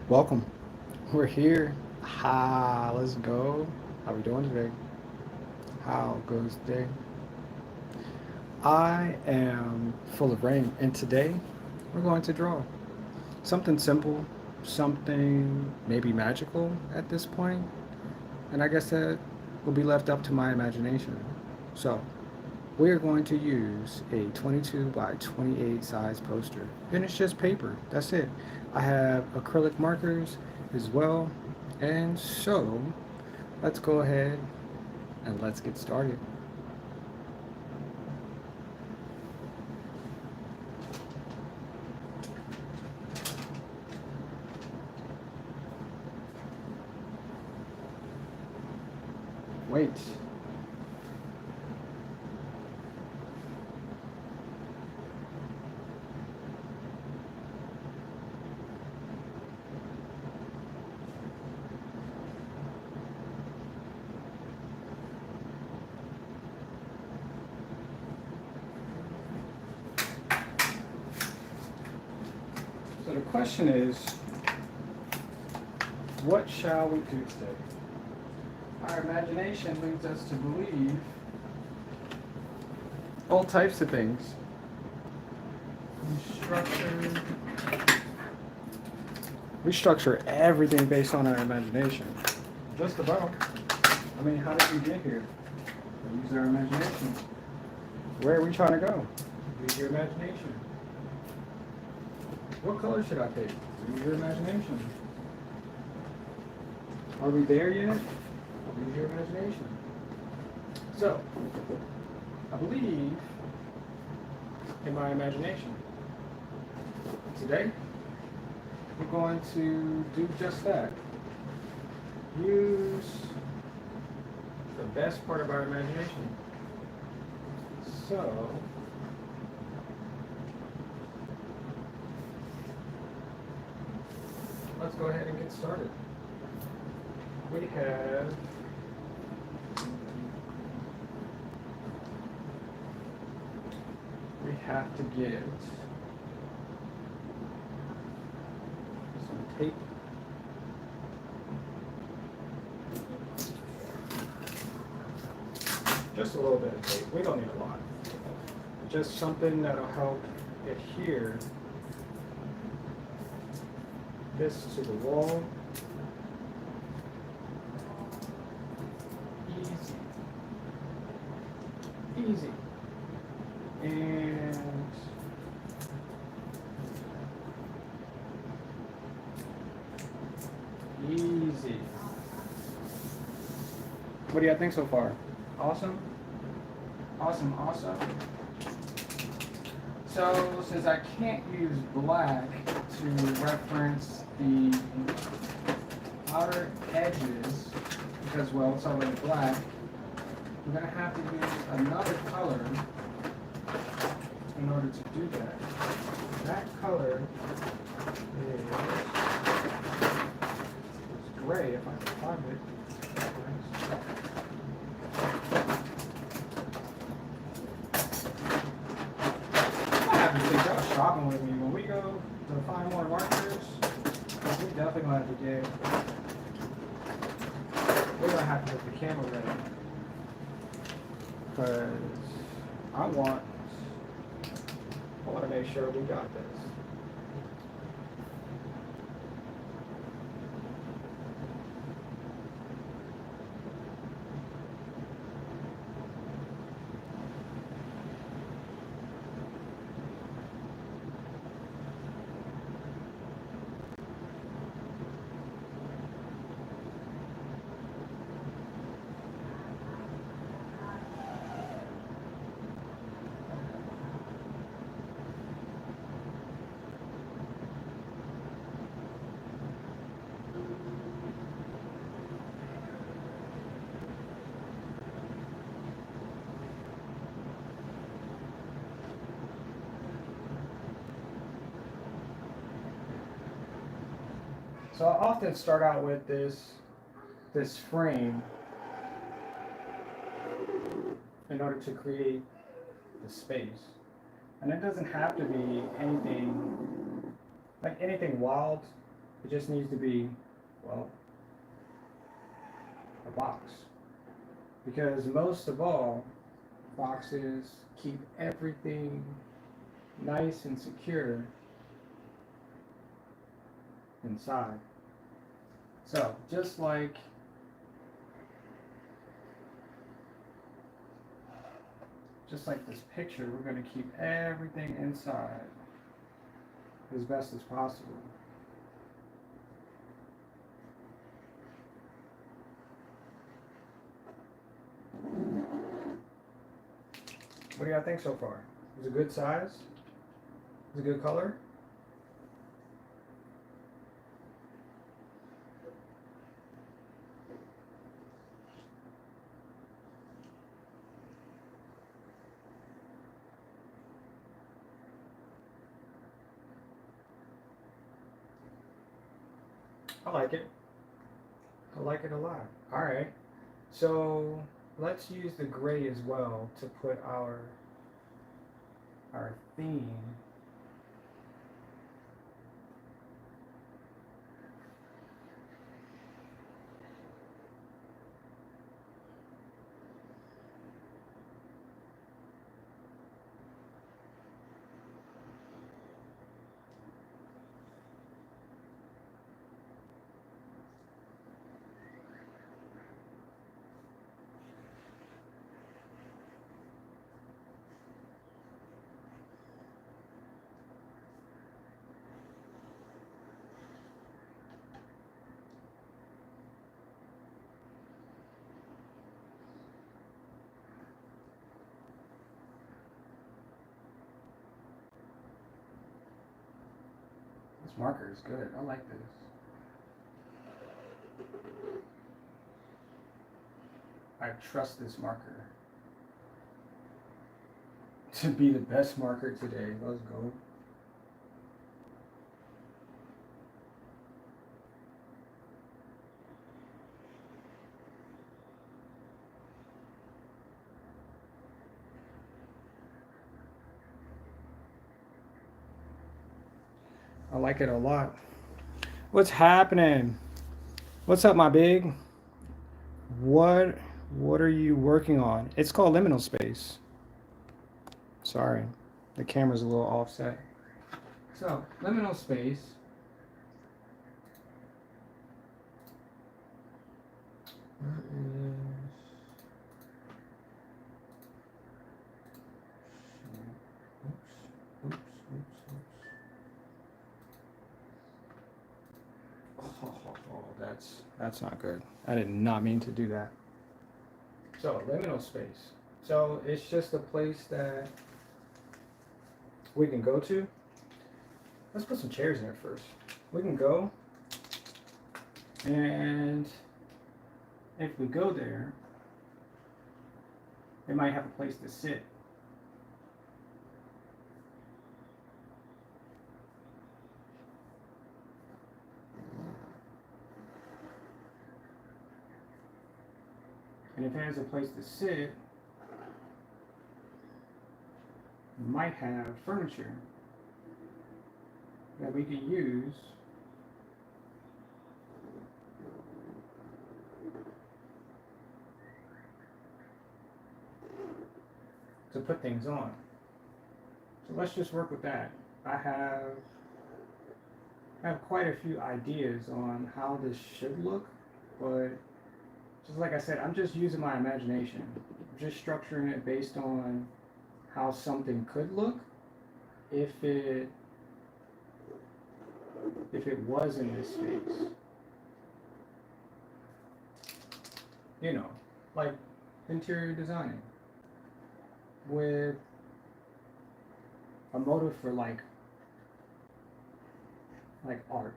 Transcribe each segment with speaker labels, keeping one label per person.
Speaker 1: Welcome. We're here. Ha, let's go. How we doing today? How goes the day? I am full of rain, and today we're going to draw something simple, something maybe magical at this point, and I guess that will be left up to my imagination. So, we are going to use a 22 by 28 size poster, and it's just paper. That's it. I have acrylic markers as well, and so let's go ahead and let's get started. Wait. So the question is, what shall we do today? Our imagination leads us to believe all types of things. We structure everything based on our imagination. Just about. I mean, how did we get here? We use our imagination. Where are we trying to go? Use your imagination. What color should I pick? Use your imagination. Are we there yet? Use your imagination. So, I believe in my imagination. Today, we're going to do just that. Use the best part of our imagination. So, let's go ahead and get started. We have to get some tape. Just a little bit of tape. We don't need a lot. Just something that'll help adhere this to the wall. Easy. And easy. What do you think so far? Awesome? Awesome. So, since I can't use black to reference the outer edges, because, well, it's already black, I'm going to have to use another color in order to do that. That color is gray, if I can find it. I have to take y'all shopping with me. When we go to find more markers, we definitely going to have to get, we're going to have to get the camera ready. Because I want to make sure we got this. So I often start out with this frame in order to create the space. And it doesn't have to be anything like anything wild. It just needs to be, well, a box. Because most of all, boxes keep everything nice and secure inside. So, just like this picture, we're going to keep everything inside as best as possible. What do y'all think so far? Is it a good size? Is it a good color? I like it. I like it a lot. All right. So let's use the gray as well to put our theme. This marker is good. I like this. I trust this marker to be the best marker today. Let's go. I like it a lot. What's happening? What's up, my big? What are you working on? It's called liminal space. Sorry, the camera's a little offset. So, liminal space. Where is... Oops, oops, oops, oops. Oh, that's not good. I did not mean to do that. So, liminal space. So, it's just a place that we can go to. Let's put some chairs in there first. We can go, and if we go there, they might have a place to sit. And if it has a place to sit, we might have furniture that we can use to put things on. So let's just work with that. I have quite a few ideas on how this should look, but just like I said, I'm just using my imagination. I'm just structuring it based on how something could look if it was in this space. You know, like interior designing with a motive for like art.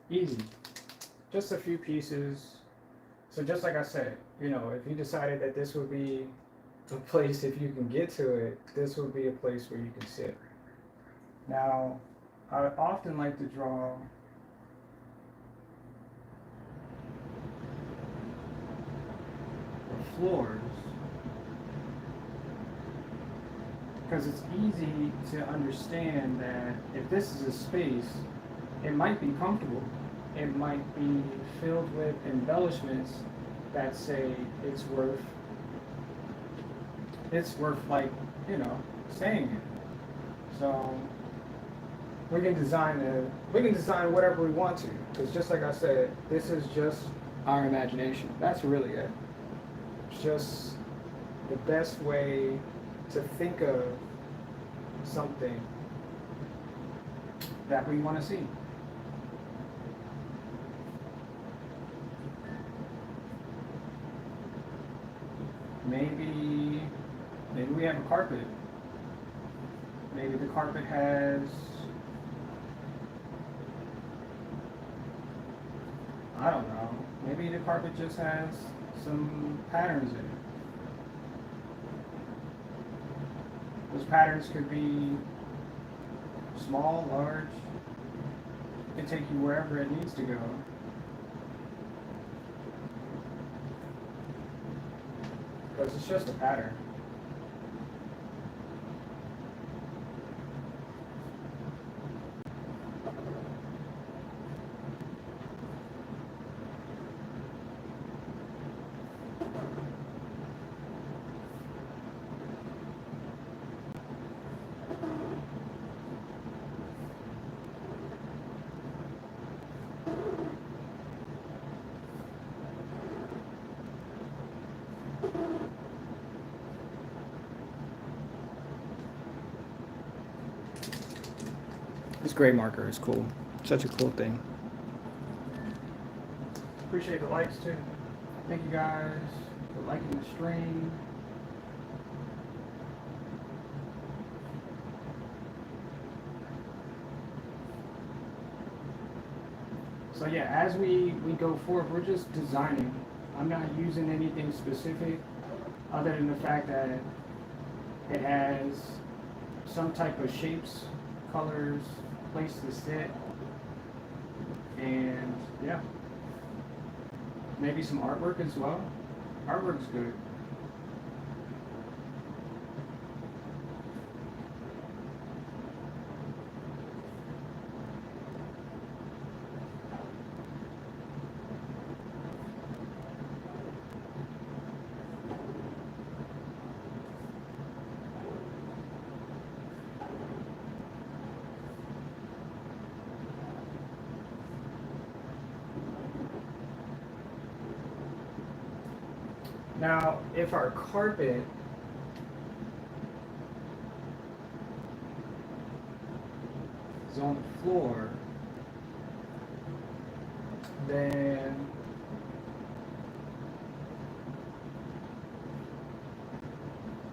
Speaker 1: Easy. Just a few pieces. So just like I said, you know, if you decided that this would be a place, if you can get to it, this would be a place where you can sit. Now, I often like to draw the floors because it's easy to understand that if this is a space, it might be comfortable. It might be filled with embellishments that say it's worth like, you know, staying in. So we can design whatever we want to because just like I said, this is just our imagination. That's really it. It's just the best way to think of something that we want to see. Maybe we have a carpet. Maybe the carpet has, I don't know, maybe the carpet just has some patterns in it. Those patterns could be small, large. It can take you wherever it needs to go. Because it's just a pattern. This gray marker is cool. Such a cool thing. Appreciate the likes too. Thank you guys for liking the stream. So yeah, as we go forward, we're just designing. I'm not using anything specific other than the fact that it has some type of shapes, colors, place to sit, and yeah, maybe some artwork as well. Artwork's good. Now, if our carpet is on the floor, then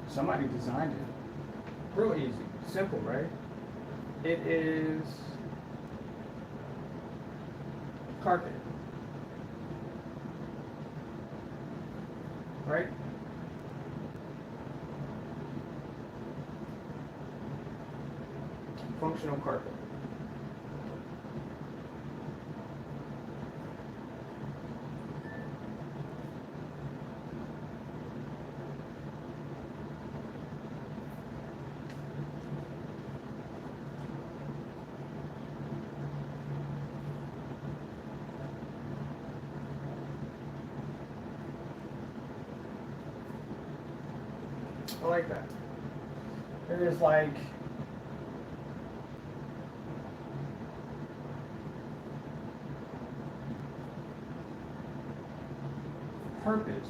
Speaker 1: somebody designed it. Real easy, simple, right? It is carpet, right? Functional carpet. I like that. It is like purpose.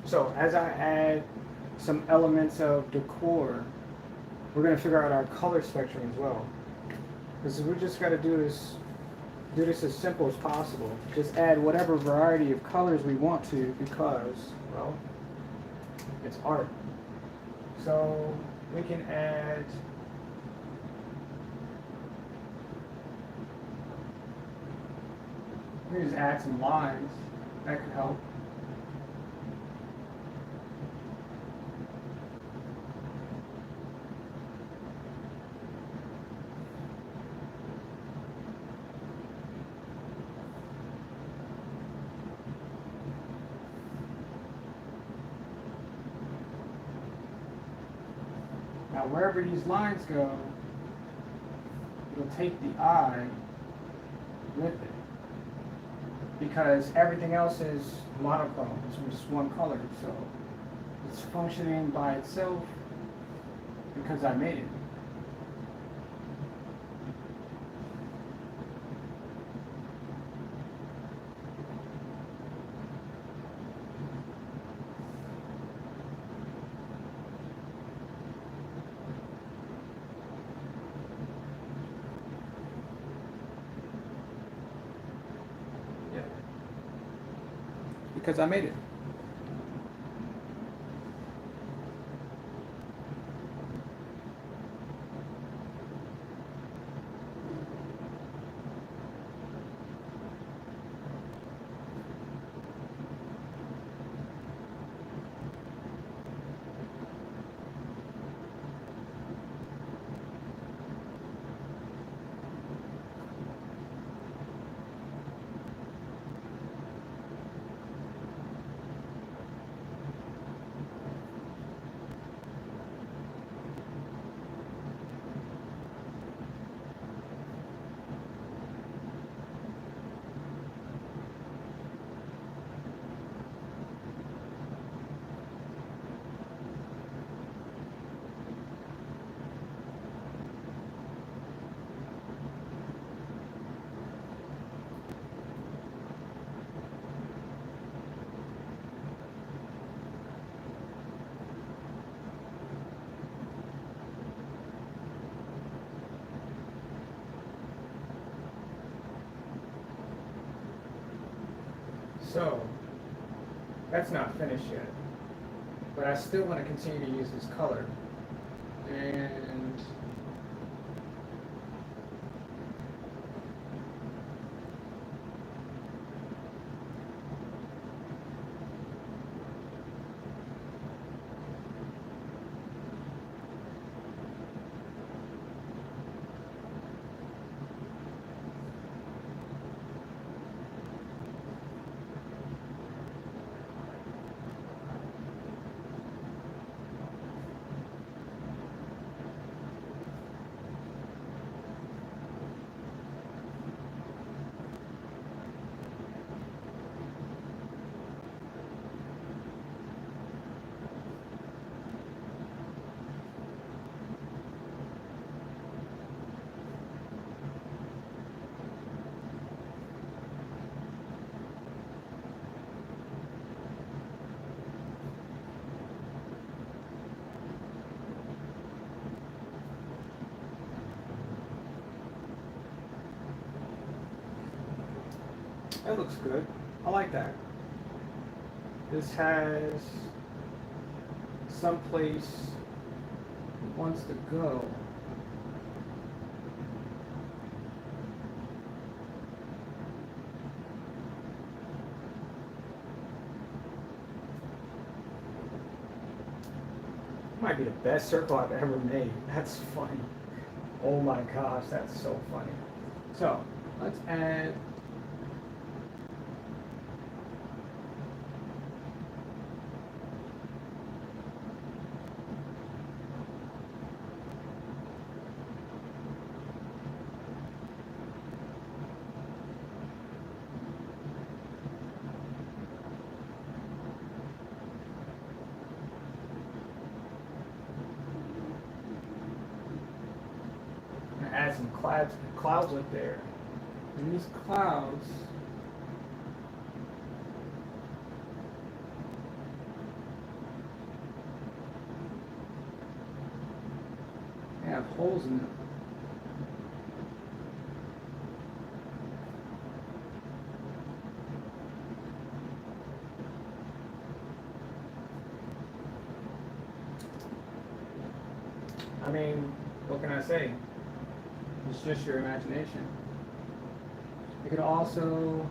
Speaker 1: So as I add some elements of decor, we're going to figure out our color spectrum as well. Because we just got to do this as simple as possible. Just add whatever variety of colors we want to because, well, it's art. So we can add we can just add some lines. That could help. Now wherever these lines go, it'll take the eye with it. Because everything else is monochrome, it's just one color, so it's functioning by itself because I made it. Because I made it. So, that's not finished yet, but I still want to continue to use this color. And that looks good. I like that. This has someplace it wants to go. Might be the best circle I've ever made. That's funny. Oh my gosh, that's so funny. So, let's add add some clouds up there. And these clouds have holes in them. I mean, what can I say? It's just your imagination. You could also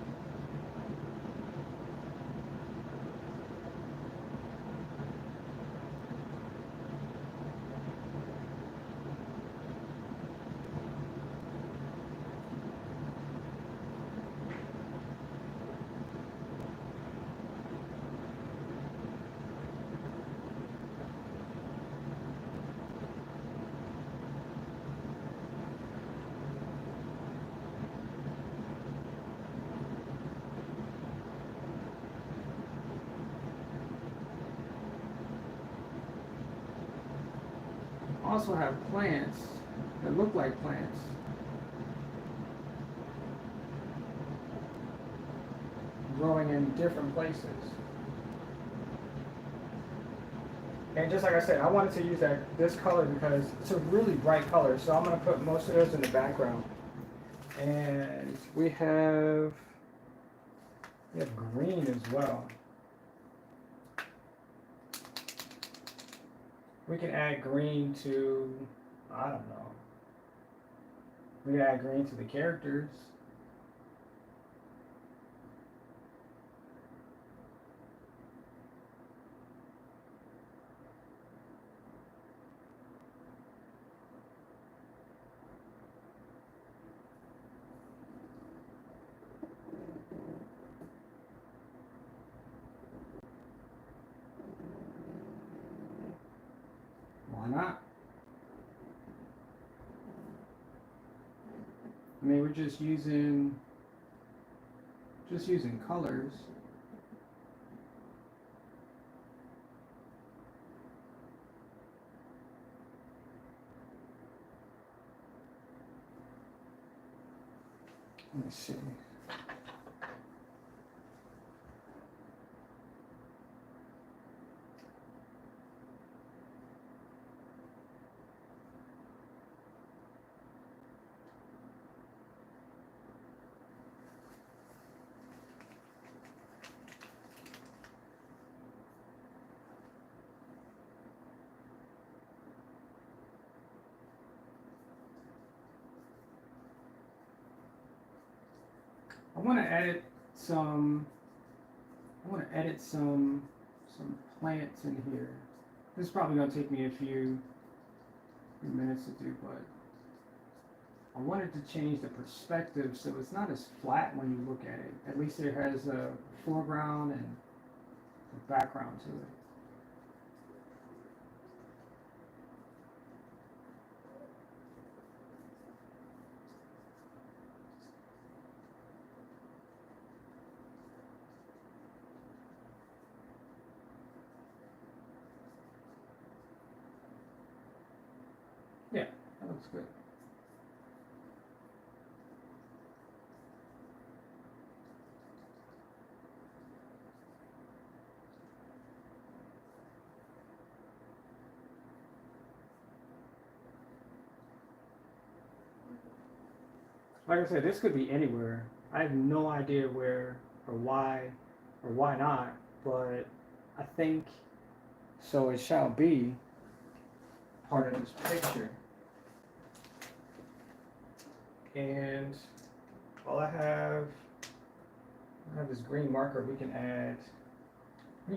Speaker 1: have plants that look like plants growing in different places. And just like I said, I wanted to use this color because it's a really bright color. So I'm going to put most of those in the background. And we have green as well. We can add green to, I don't know. We can add green to the characters. Why not? I mean, we're just using colors. Let me see. I want to edit some. some plants in here. This is probably going to take me a few minutes to do, but I wanted to change the perspective so it's not as flat when you look at it. At least it has a foreground and a background to it. Yeah, that looks good. Like I said, this could be anywhere. I have no idea where or why not, but I think so it shall be part of this picture. And all I have this green marker we can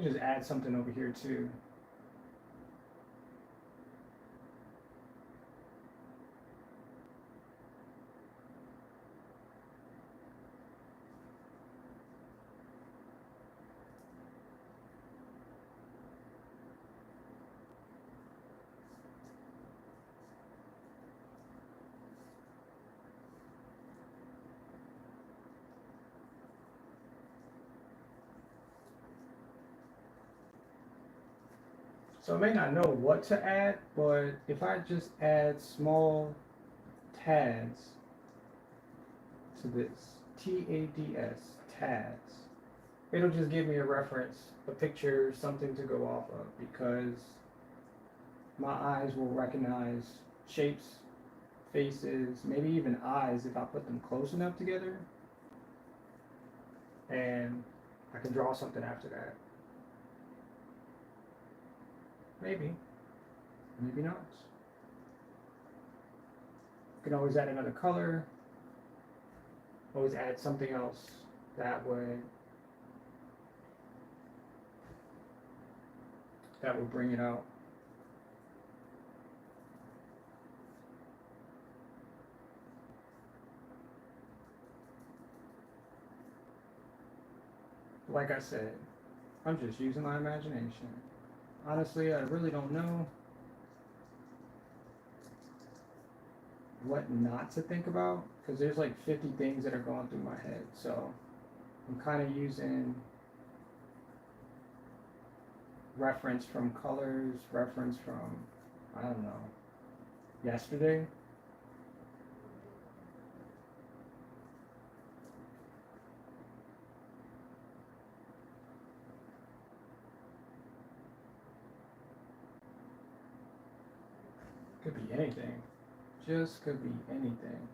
Speaker 1: just add something over here too. So I may not know what to add, but if I just add small tags to this, TADS, tags, it'll just give me a reference, a picture, something to go off of, because my eyes will recognize shapes, faces, maybe even eyes if I put them close enough together. And I can draw something after that. Maybe. Maybe not. You can always add another color. Always add something else that would bring it out. Like I said, I'm just using my imagination. Honestly, I really don't know what not to think about because there's like 50 things that are going through my head. So I'm kind of using reference from colors, reference from, I don't know, yesterday. Could be anything. Just could be anything.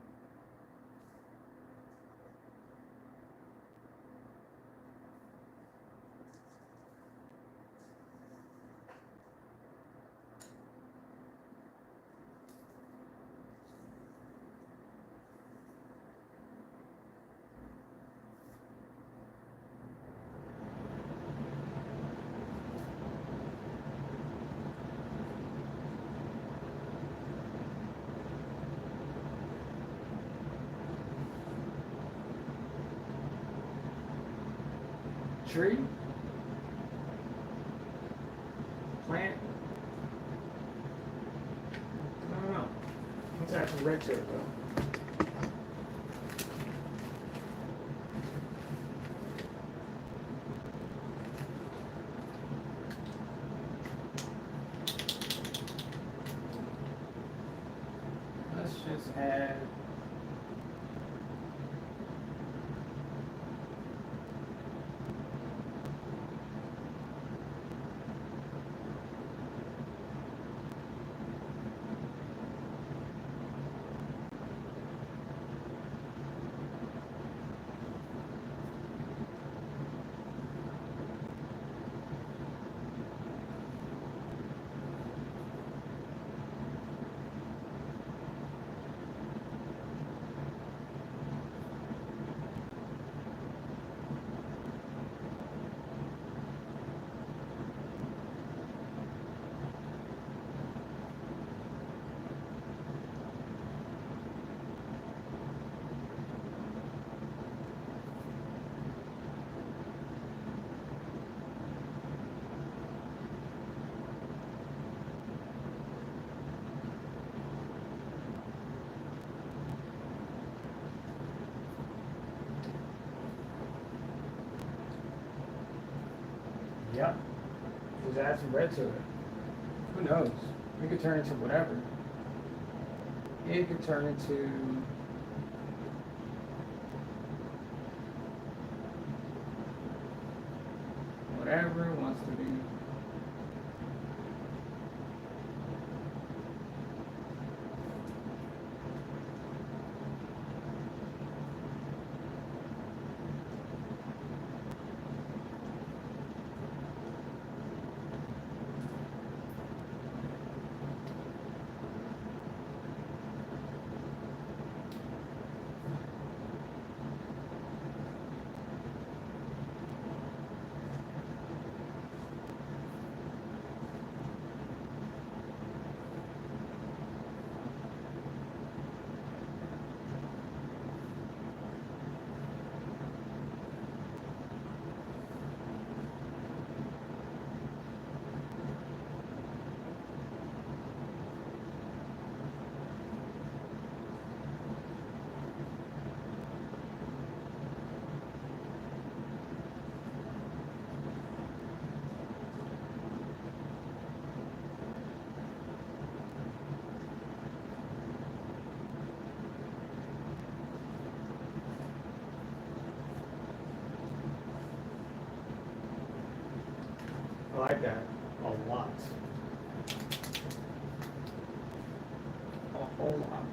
Speaker 1: Tree, plant, I don't know. Let's add some red to it though. Let's just add Yep. Just add some red to it. Who knows? It could turn into whatever. It could turn into whatever it wants to be. I like that a lot. whole lot.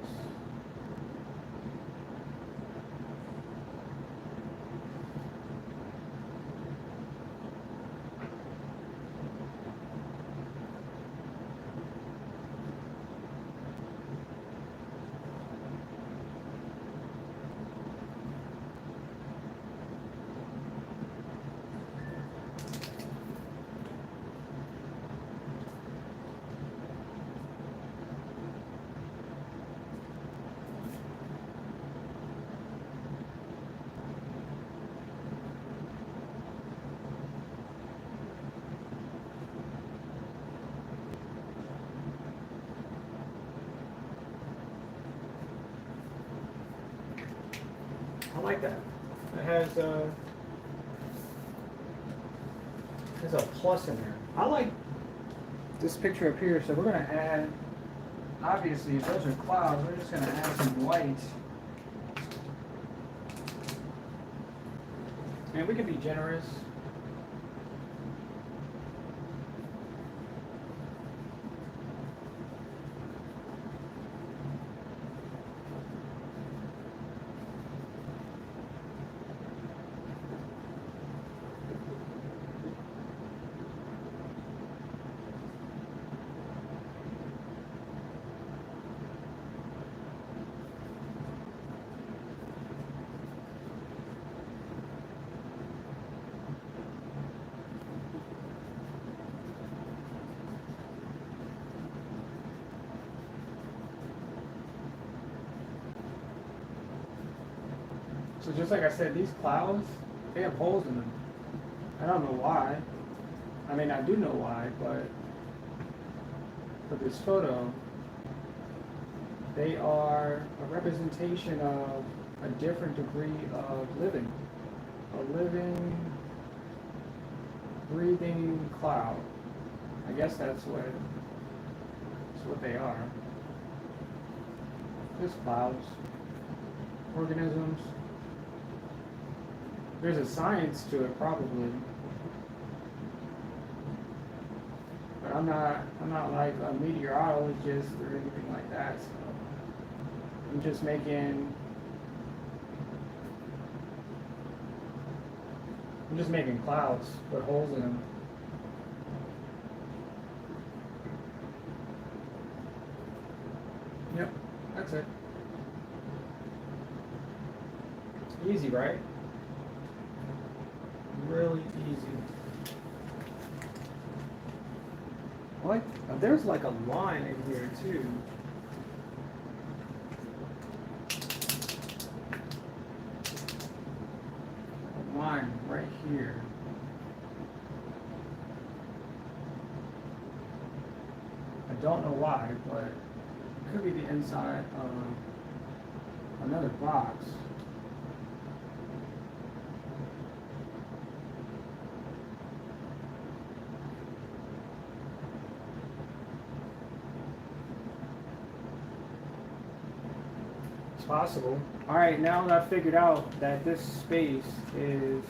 Speaker 1: I like that. It has there's a plus in there. I like this picture up here, so we're gonna add, obviously if those are clouds, we're just gonna add some white. And we can be generous. So just like I said, these clouds, they have holes in them. I don't know why. I mean, I do know why, but for this photo, they are a representation of a different degree of living. A living, breathing cloud. I guess that's what they are. Just clouds, organisms. There's a science to it probably, but I'm not like a meteorologist or anything like that. So I'm just making clouds with holes in them. Yep, that's it. Easy, right? Really easy. What? There's like a line in here too. A line right here. I don't know why, but it could be the inside of another box. Possible. All right, now that I've figured out that this space is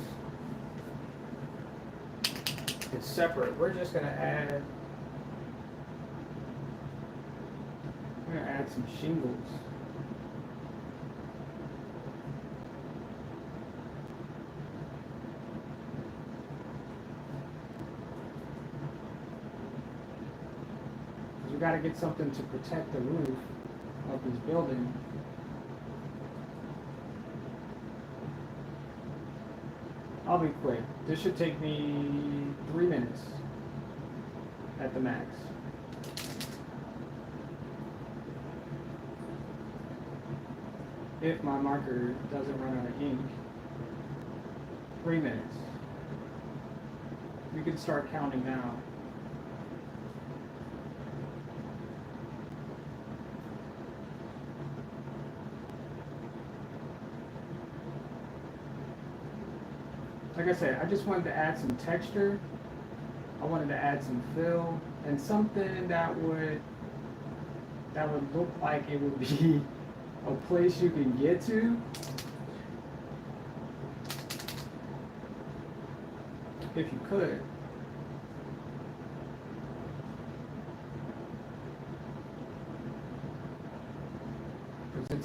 Speaker 1: separate, we're gonna add some shingles. We got to get something to protect the roof of this building. I'll be quick. This should take me 3 minutes at the max. If my marker doesn't run out of ink. 3 minutes. We can start counting now. Like I said, I just wanted to add some texture. I wanted to add some fill and something that would look like it would be a place you can get to. If you could.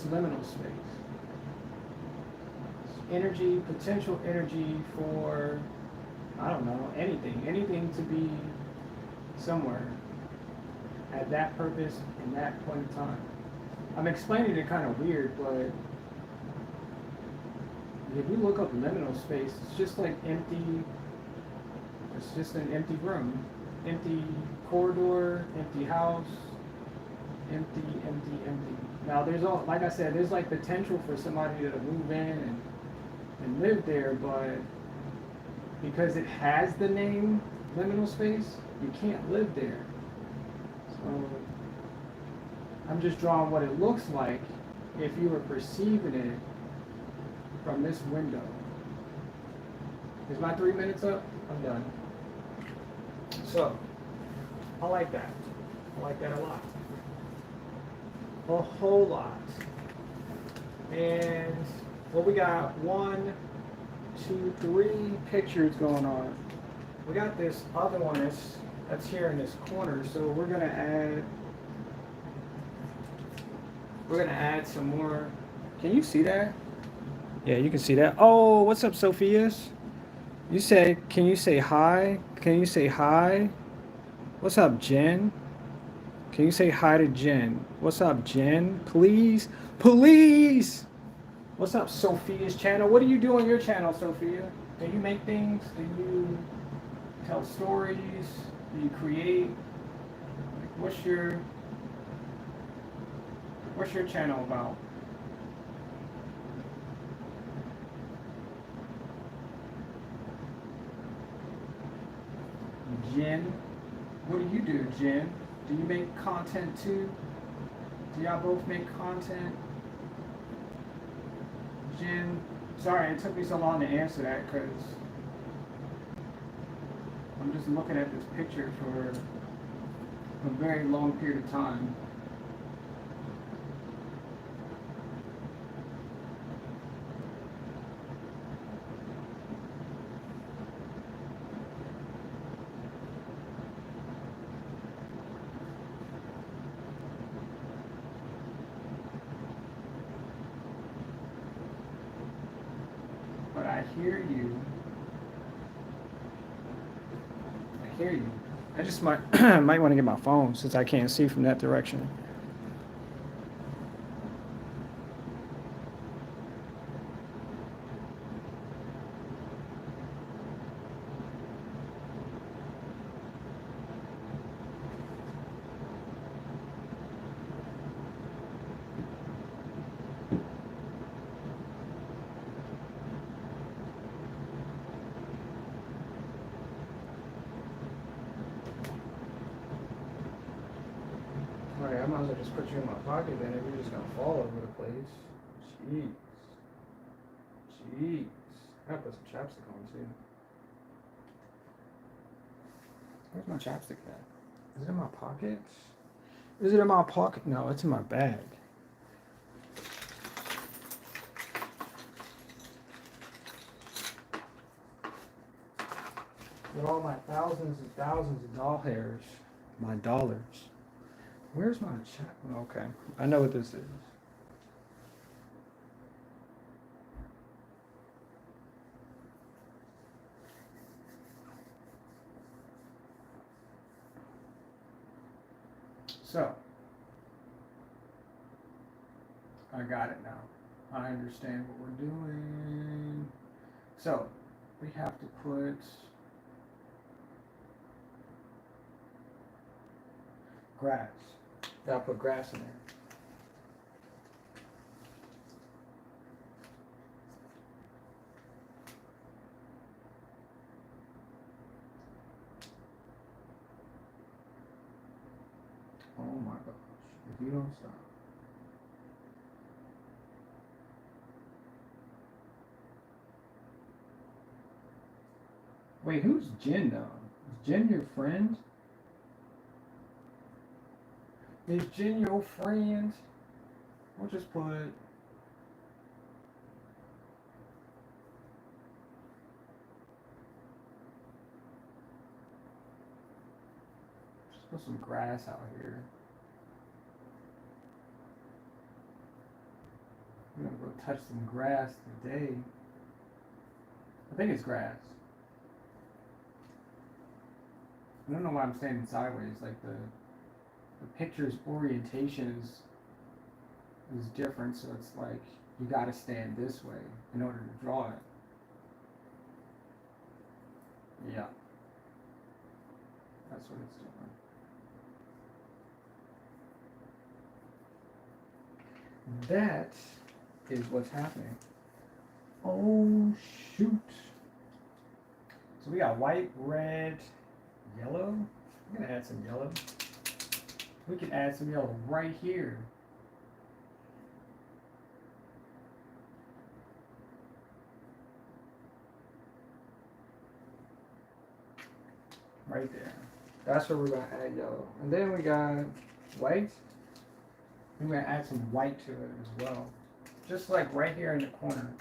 Speaker 1: liminal space. Energy, potential energy for, I don't know, anything to be somewhere at that purpose in that point in time. I'm explaining it kind of weird, but if you look up liminal space, it's just like empty, it's just an empty room, empty corridor, empty house, empty, empty, empty. Now there's all, like I said, there's like potential for somebody to move in and live there, but because it has the name liminal space, you can't live there. So I'm just drawing what it looks like if you were perceiving it from this window. Is my 3 minutes up? I'm done. So, I like that. I like that a lot. A whole lot. And well, we got 1, 2, 3 pictures going on. We got this other one that's here in this corner, so we're gonna add some more. Can you see that? Yeah, you can see that. Oh, what's up, Sophia's? You said, can you say hi? Can you say hi? What's up, Jen? Can you say hi to Jen? What's up, Jen? Please, please. What's up, Sophia's channel? What do you do on your channel, Sophia? Do you make things? Do you tell stories? Do you create? Like, what's your channel about? Jen, what do you do, Jen? Do you make content too? Do y'all both make content? Jen, sorry it took me so long to answer that because I'm just looking at this picture for a very long period of time. But I hear you. I hear you. I just might might want to get my phone since I can't see from that direction. Alright, I might as well just put you in my pocket then if you're just gonna fall over the place. Jeez. Jeez. I gotta put some chapstick on too. Where's my chapstick at? Is it in my pocket? Is it in my pocket? No, it's in my bag. With all my thousands and thousands of doll hairs, my dollars. Where's my check? Okay, I know what this is. So, I got it now. I understand what we're doing. So, we have to put grass. Gotta put grass in there. Oh my gosh, if you don't stop. Wait, who's Jen though? Is Jen your friend? Is Jen your friend? We'll just put some grass out here. touch some grass today. I think it's grass. I don't know why I'm standing sideways. Like the picture's orientation is different, so it's like you gotta stand this way in order to draw it. Yeah. That's what it's doing. That is what's happening. Oh shoot. So we got white, red, yellow. I'm gonna add some yellow. We can add some yellow right here. Right there. That's where we're gonna add yellow. And then we got white. We're gonna add some white to it as well. Just like right here in the corner.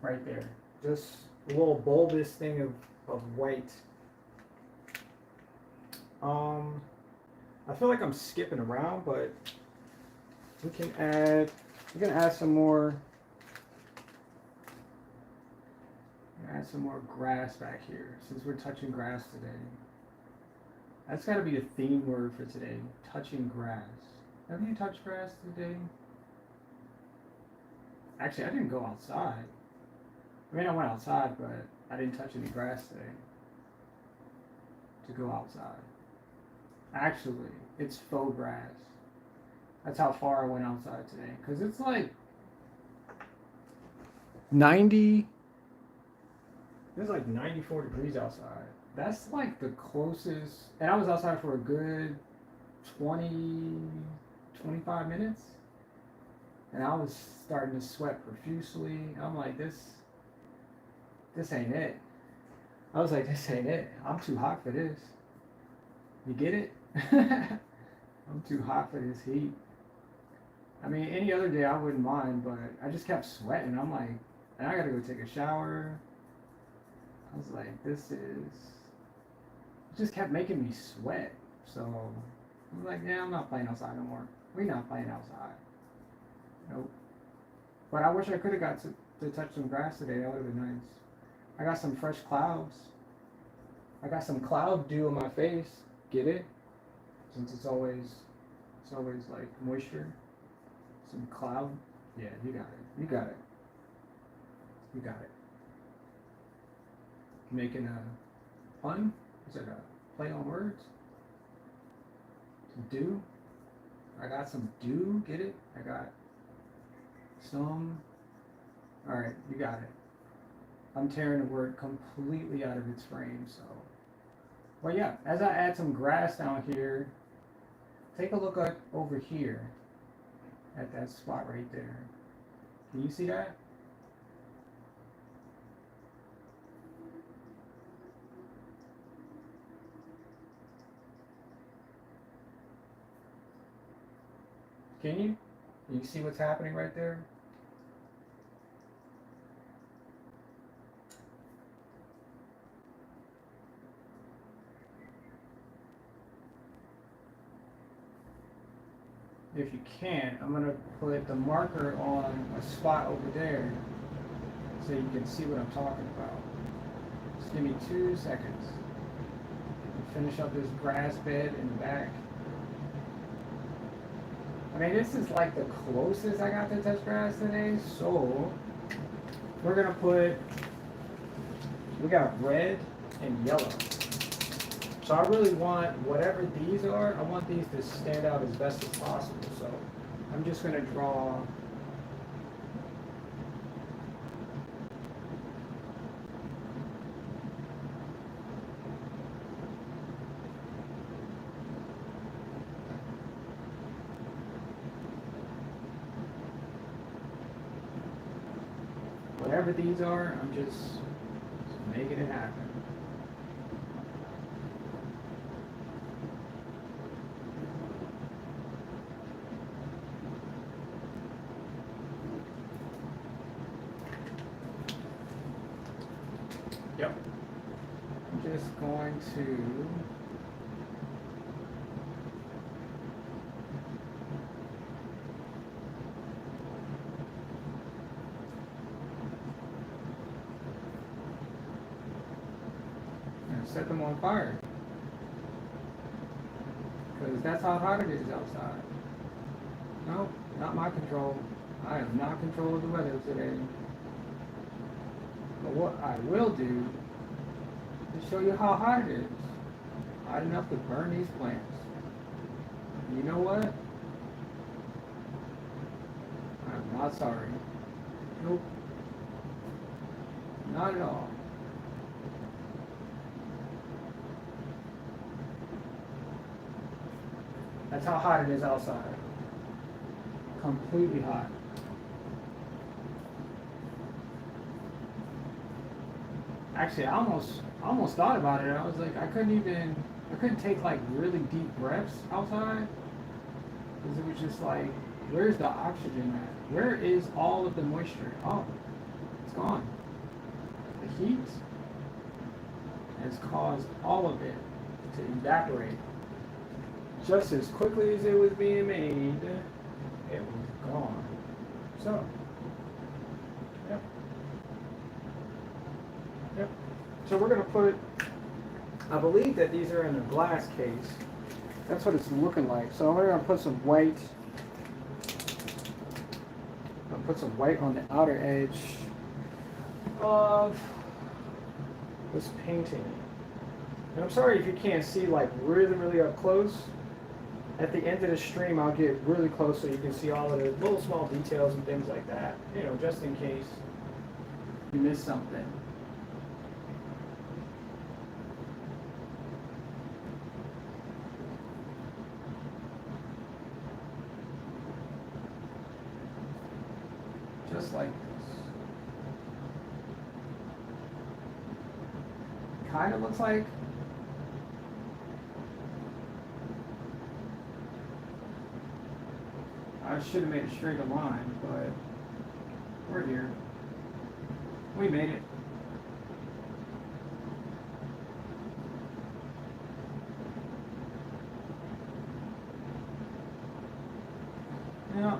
Speaker 1: Right there. Just a little bulbous thing of white. I feel like I'm skipping around, but we're gonna add some more. Add some more grass back here since we're touching grass today. That's got to be a theme word for today. Touching grass. Have you touched grass today? Actually, I didn't go outside. I mean, I went outside, but I didn't touch any grass today to go outside. Actually, it's faux grass. That's how far I went outside today. Because it's like 90. It's like 94 degrees outside. That's like the closest. And I was outside for a good 20, 25 minutes. And I was starting to sweat profusely. I'm like, this ain't it. I was like, this ain't it. I'm too hot for this. You get it? I'm too hot for this heat. I mean, any other day I wouldn't mind, but I just kept sweating. I'm like, and I gotta go take a shower. I was like, it just kept making me sweat. So I was like, yeah, I'm not playing outside no more. We're not playing outside. Nope. But I wish I could have got to touch some grass today. That would have been nice. I got some fresh clouds. I got some cloud dew on my face. Get it? Since it's always like moisture. Some cloud. Yeah, you got it. You got it. You got it. Making a pun? Is it a play on words? Some dew. I got some dew. Get it? I got some. Alright, you got it. I'm tearing the word completely out of its frame, so. Well, yeah, as I add some grass down here, take a look over here at that spot right there. Can you see that? Can you? Can you see what's happening right there? If you can't, I'm going to put the marker on a spot over there so you can see what I'm talking about. Just give me 2 seconds. Finish up this grass bed in the back. I mean, this is like the closest I got to touch grass today, so we're going to put, we got red and yellow. So I really want, whatever these are, I want these to stand out as best as possible. So I'm just going to draw whatever these are, I'm just making it happen. Yep. I'm just going to set them on fire. Because that's how hot it is outside. No, not my control. I am not control of the weather today. But what I will do is show you how hot it is. Hot enough to burn these plants. And you know what? I'm not sorry. Nope. Not at all. That's how hot it is outside. Completely hot. Actually, I almost thought about it. I was like, I couldn't take like really deep breaths outside. Because it was just like, where's the oxygen at? Where is all of the moisture? Oh, it's gone. The heat has caused all of it to evaporate. Just as quickly as it was being made, it was gone. So, yep. Yep. So we're going to put, I believe that these are in a glass case. That's what it's looking like. So we're going to put some white. I'll put some white on the outer edge of this painting. And I'm sorry if you can't see like really, really up close. At the end of the stream, I'll get really close so you can see all of the little small details and things like that. You know, just in case you miss something. Just like this. Kind of looks like I should have made a straighter line, but we're here. We made it. Yep.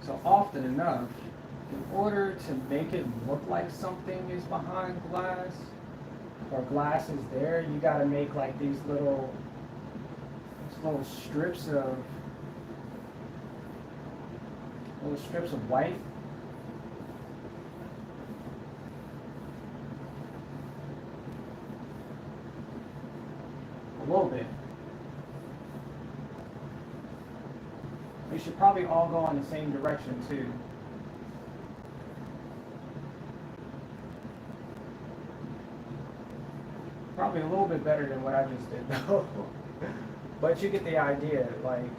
Speaker 1: So often enough, in order to make it look like something is behind glass, or glass is there, you gotta make like these little strips of white. A little bit. We should probably all go in the same direction too. Probably a little bit better than what I just did though. But you get the idea, like,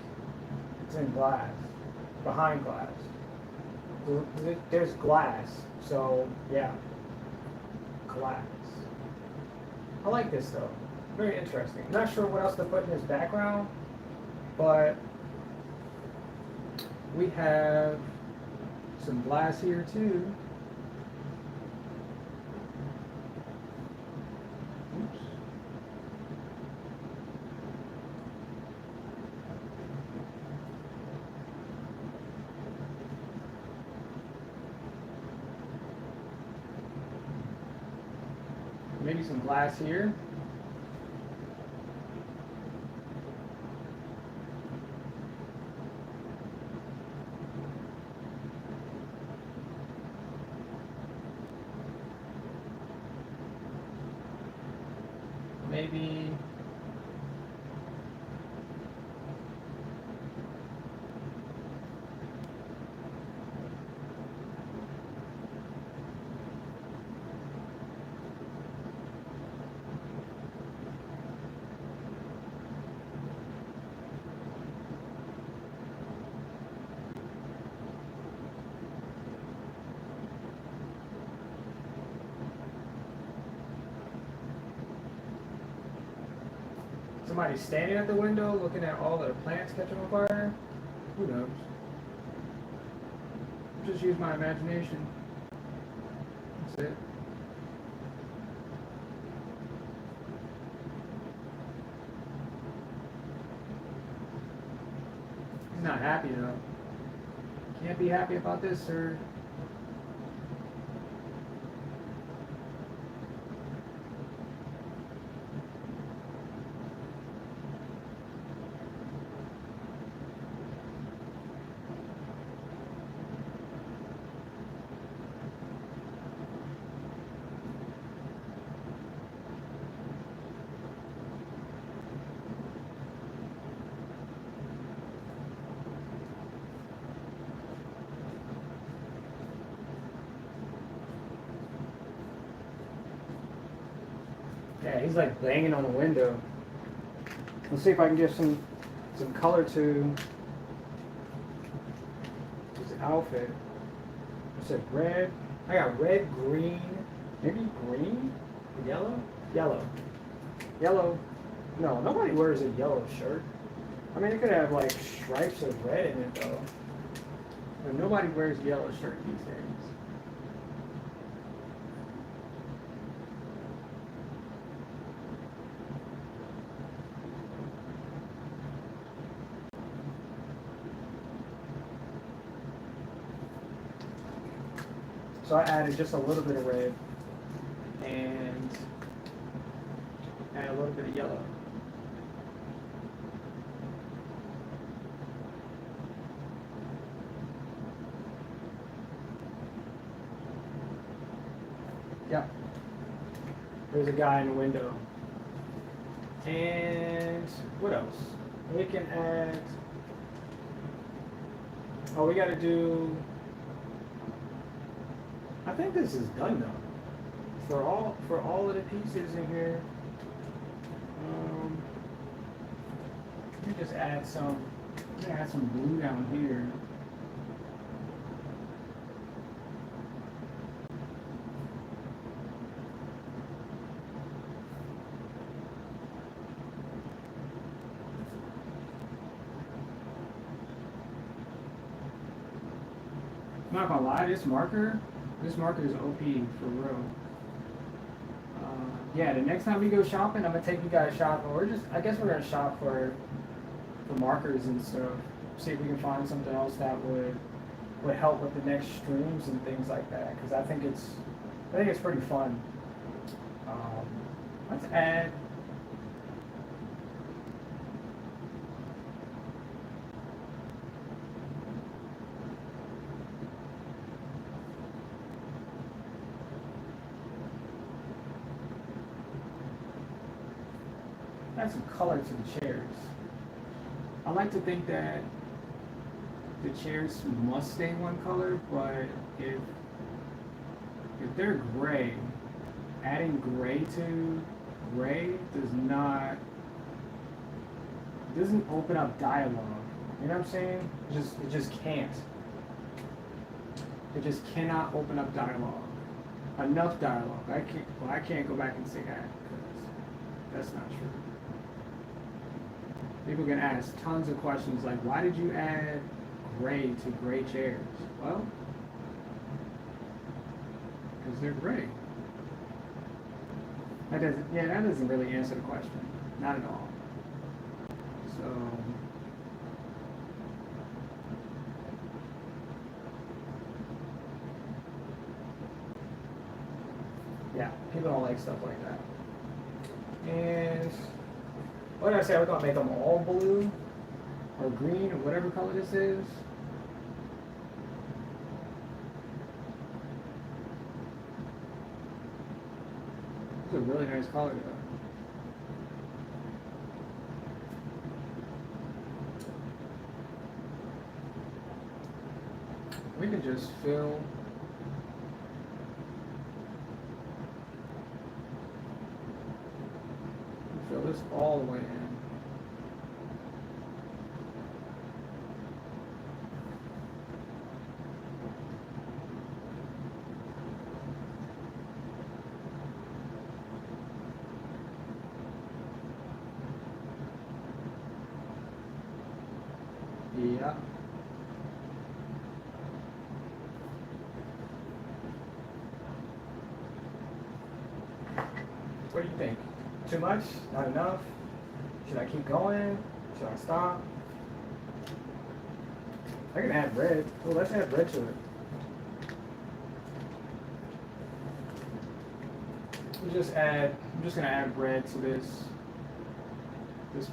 Speaker 1: it's in glass, behind glass. There's glass, so yeah, glass. I like this though, very interesting. I'm not sure what else to put in this background, but we have some glass here too. Maybe some glass here. Maybe somebody standing at the window looking at all their plants catching on fire. Who knows? just use my imagination. That's it. He's not happy though. Can't be happy about this, sir. Yeah, he's like banging on the window. Let's see if I can give some color to his outfit. I said red. I got red, green, maybe green, yellow, yellow, yellow. No, nobody wears a yellow shirt. I mean, it could have like stripes of red in it though. But nobody wears a yellow shirt these days. So I added just a little bit of red and add a little bit of yellow. Yep. There's a guy in the window. And what else? We can add. Oh, we got to do. I think this is done though. For all of the pieces in here, let me just add some. I'm gonna add some blue down here. I'm not gonna lie, this marker is OP for real. Yeah, the next time we go shopping, I'm gonna take you guys shopping. I guess we're gonna shop for markers and stuff. See if we can find something else that would help with the next streams and things like that. Because I think it's pretty fun. Let's add. Add some color to the chairs. I like to think that the chairs must stay one color, but if they're gray, adding gray to gray doesn't open up dialogue. You know what I'm saying? It just can't. It just cannot open up dialogue. Enough dialogue. I can't go back and say that because that's not true. People can ask tons of questions like, why did you add gray to gray chairs? Well, because they're gray. That doesn't really answer the question. Not at all. So, yeah, people don't like stuff like that. And what did I say? We're gonna make them all blue or green or whatever color this is. It's a really nice color though. We can just fill this all the way in. Yeah. What do you think? Too much? Not enough? Should I keep going? Should I stop? I can add red. Oh, let's add red to it. I'm just gonna add red to this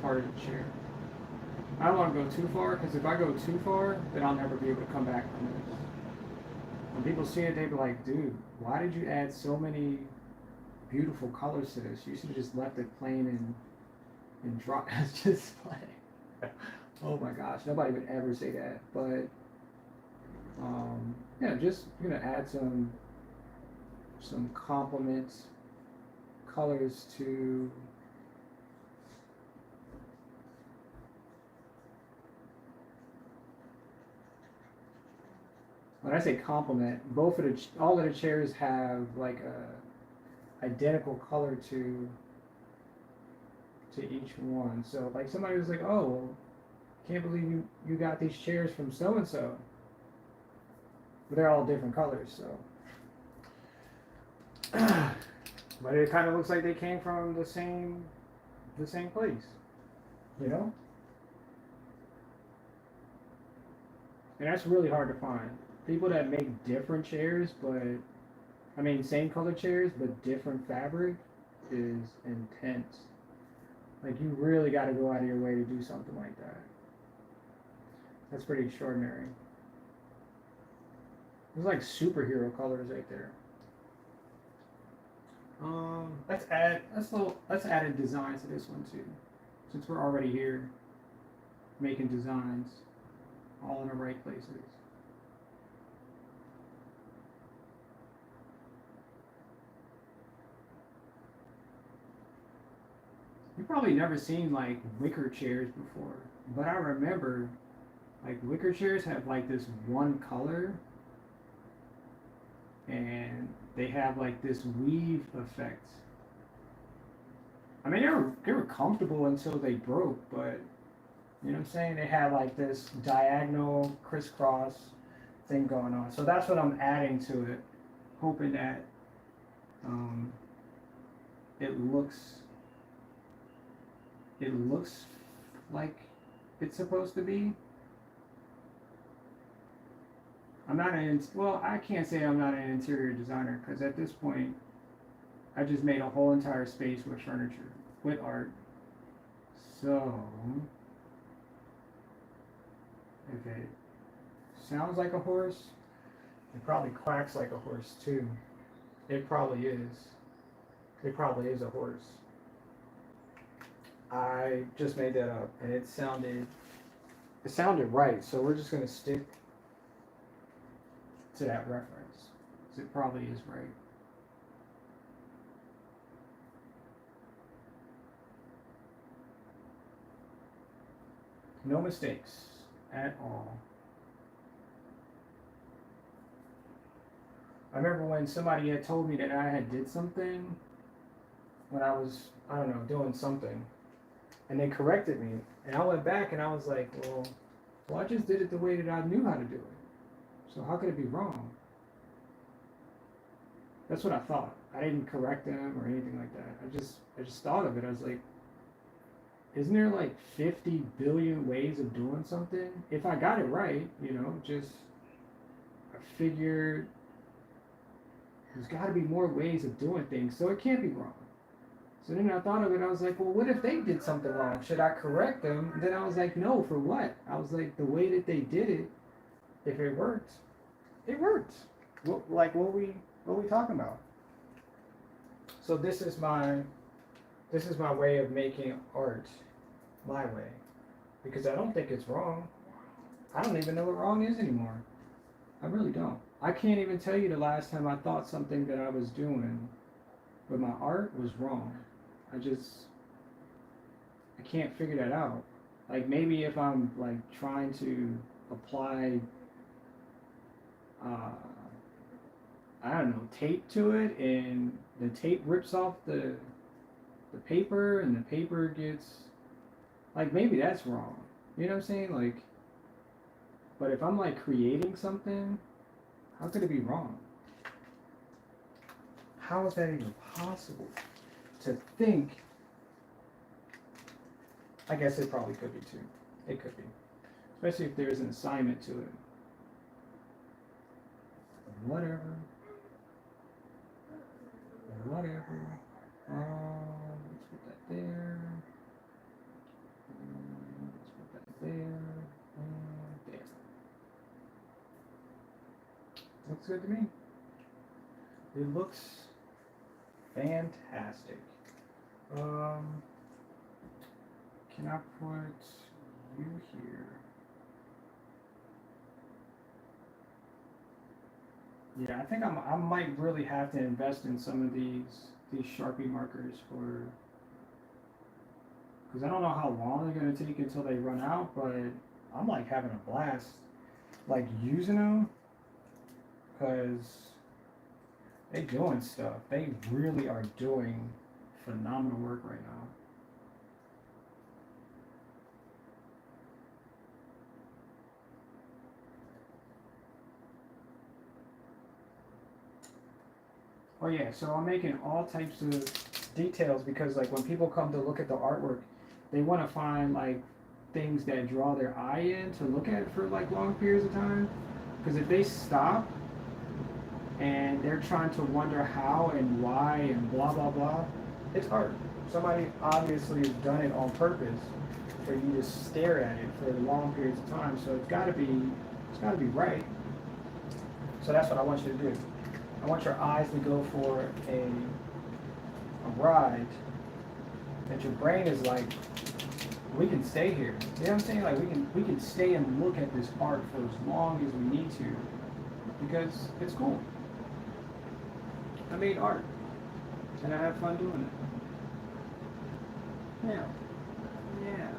Speaker 1: part of the chair. I don't want to go too far, because if I go too far, then I'll never be able to come back from this. When people see it, they be like, dude, why did you add so many beautiful colors to this? You should have just left it plain and dry. It's just like, oh my gosh, nobody would ever say that. But yeah, just gonna add some complement colors to when I say complement, all of the chairs have like a identical color to each one. So like somebody was like, oh, well, can't believe you got these chairs from so and so, but they're all different colors. So, but it kind of looks like they came from the same place, you know. And that's really hard to find. People that make different chairs, but I mean same color chairs but different fabric is intense. Like you really got to go out of your way to do something like that. That's pretty extraordinary. It's like superhero colors right there. Let's add a design to this one too, since we're already here making designs all in the right places. You've probably never seen like wicker chairs before, but I remember like wicker chairs have like this one color and they have like this weave effect. I mean, they were comfortable until they broke, but you know what I'm saying? They had like this diagonal crisscross thing going on. So that's what I'm adding to it, hoping that um, it looks like it's supposed to be. I can't say I'm not an interior designer, because at this point I just made a whole entire space with furniture, with art. So if it sounds like a horse, it probably quacks like a horse too. It probably is. It probably is a horse. I just made that up and it sounded right, so we're just gonna stick to that reference. So it probably is right. No mistakes at all. I remember when somebody had told me that I had did something when I was, I don't know, doing something, and they corrected me, and I went back and I was like, well, I just did it the way that I knew how to do it. So how could it be wrong? That's what I thought. I didn't correct them or anything like that. I just thought of it. I was like, isn't there like 50 billion ways of doing something? If I got it right, I figured there's got to be more ways of doing things, so it can't be wrong. So then I thought of it, I was like, well, what if they did something wrong? Should I correct them? And then I was like, no, for what? I was like, the way that they did it, if it worked, it worked. What we talking about? So this is my way of making art my way, because I don't think it's wrong. I don't even know what wrong is anymore. I really don't. I can't even tell you the last time I thought something that I was doing with my art was wrong. I can't figure that out. Like maybe if I'm like trying to apply I don't know, tape to it, and the tape rips off the paper, and the paper gets, like, maybe that's wrong. You know what I'm saying? Like, but if I'm like creating something, how could it be wrong? How is that even possible to think, I guess it probably could be too. It could be. Especially if there's an assignment to it. Whatever. Whatever. Let's put that there. Let's put that there. And there. Looks good to me. It looks fantastic. Can I put you here? Yeah, I think I might really have to invest in some of these Sharpie markers for, because I don't know how long they're gonna take until they run out, but I'm like having a blast like using them, because they doing stuff. They really are doing phenomenal work right now. Oh yeah, so I'm making all types of details because like when people come to look at the artwork, they want to find like things that draw their eye in to look at for like long periods of time. Because if they stop and they're trying to wonder how and why and blah blah blah, it's art. Somebody obviously has done it on purpose for you to stare at it for long periods of time. So it's gotta be right. So that's what I want you to do. I want your eyes to go for a ride that your brain is like, we can stay here. You know what I'm saying? Like we can stay and look at this art for as long as we need to because it's cool. I made art and I have fun doing it. Yeah. Yeah.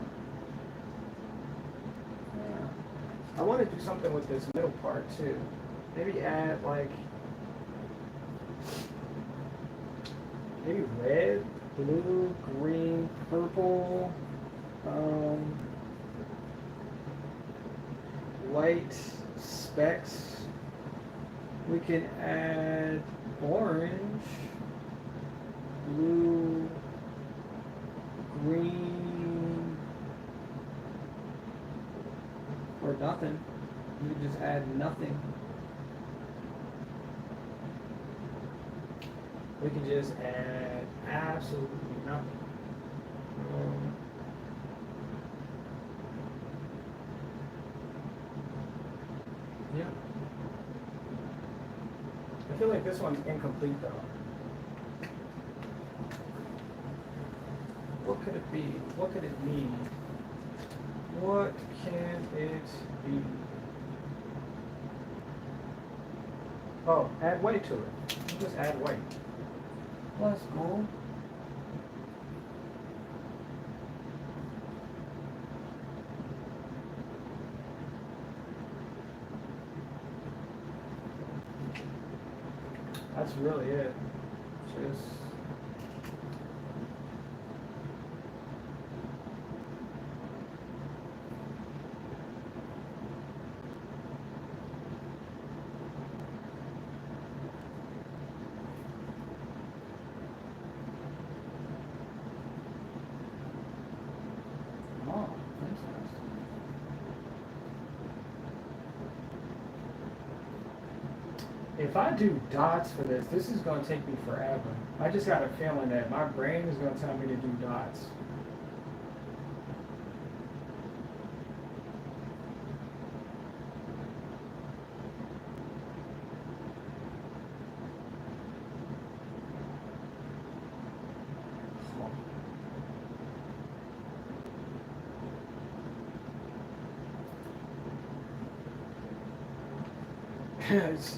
Speaker 1: Yeah. I want to do something with this middle part too. Maybe add like maybe red, blue, green, purple, white specks. We can add orange, blue, green, or nothing. We can just add nothing. We can just add absolutely nothing. Yeah. I feel like this one's incomplete though. What could it be? What could it mean? What can it be? Oh, add white to it. Just add white. Well, that's cool. That's really it. Just oh, interesting. If I do dots for this, this is going to take me forever. I just got a feeling that my brain is going to tell me to do dots.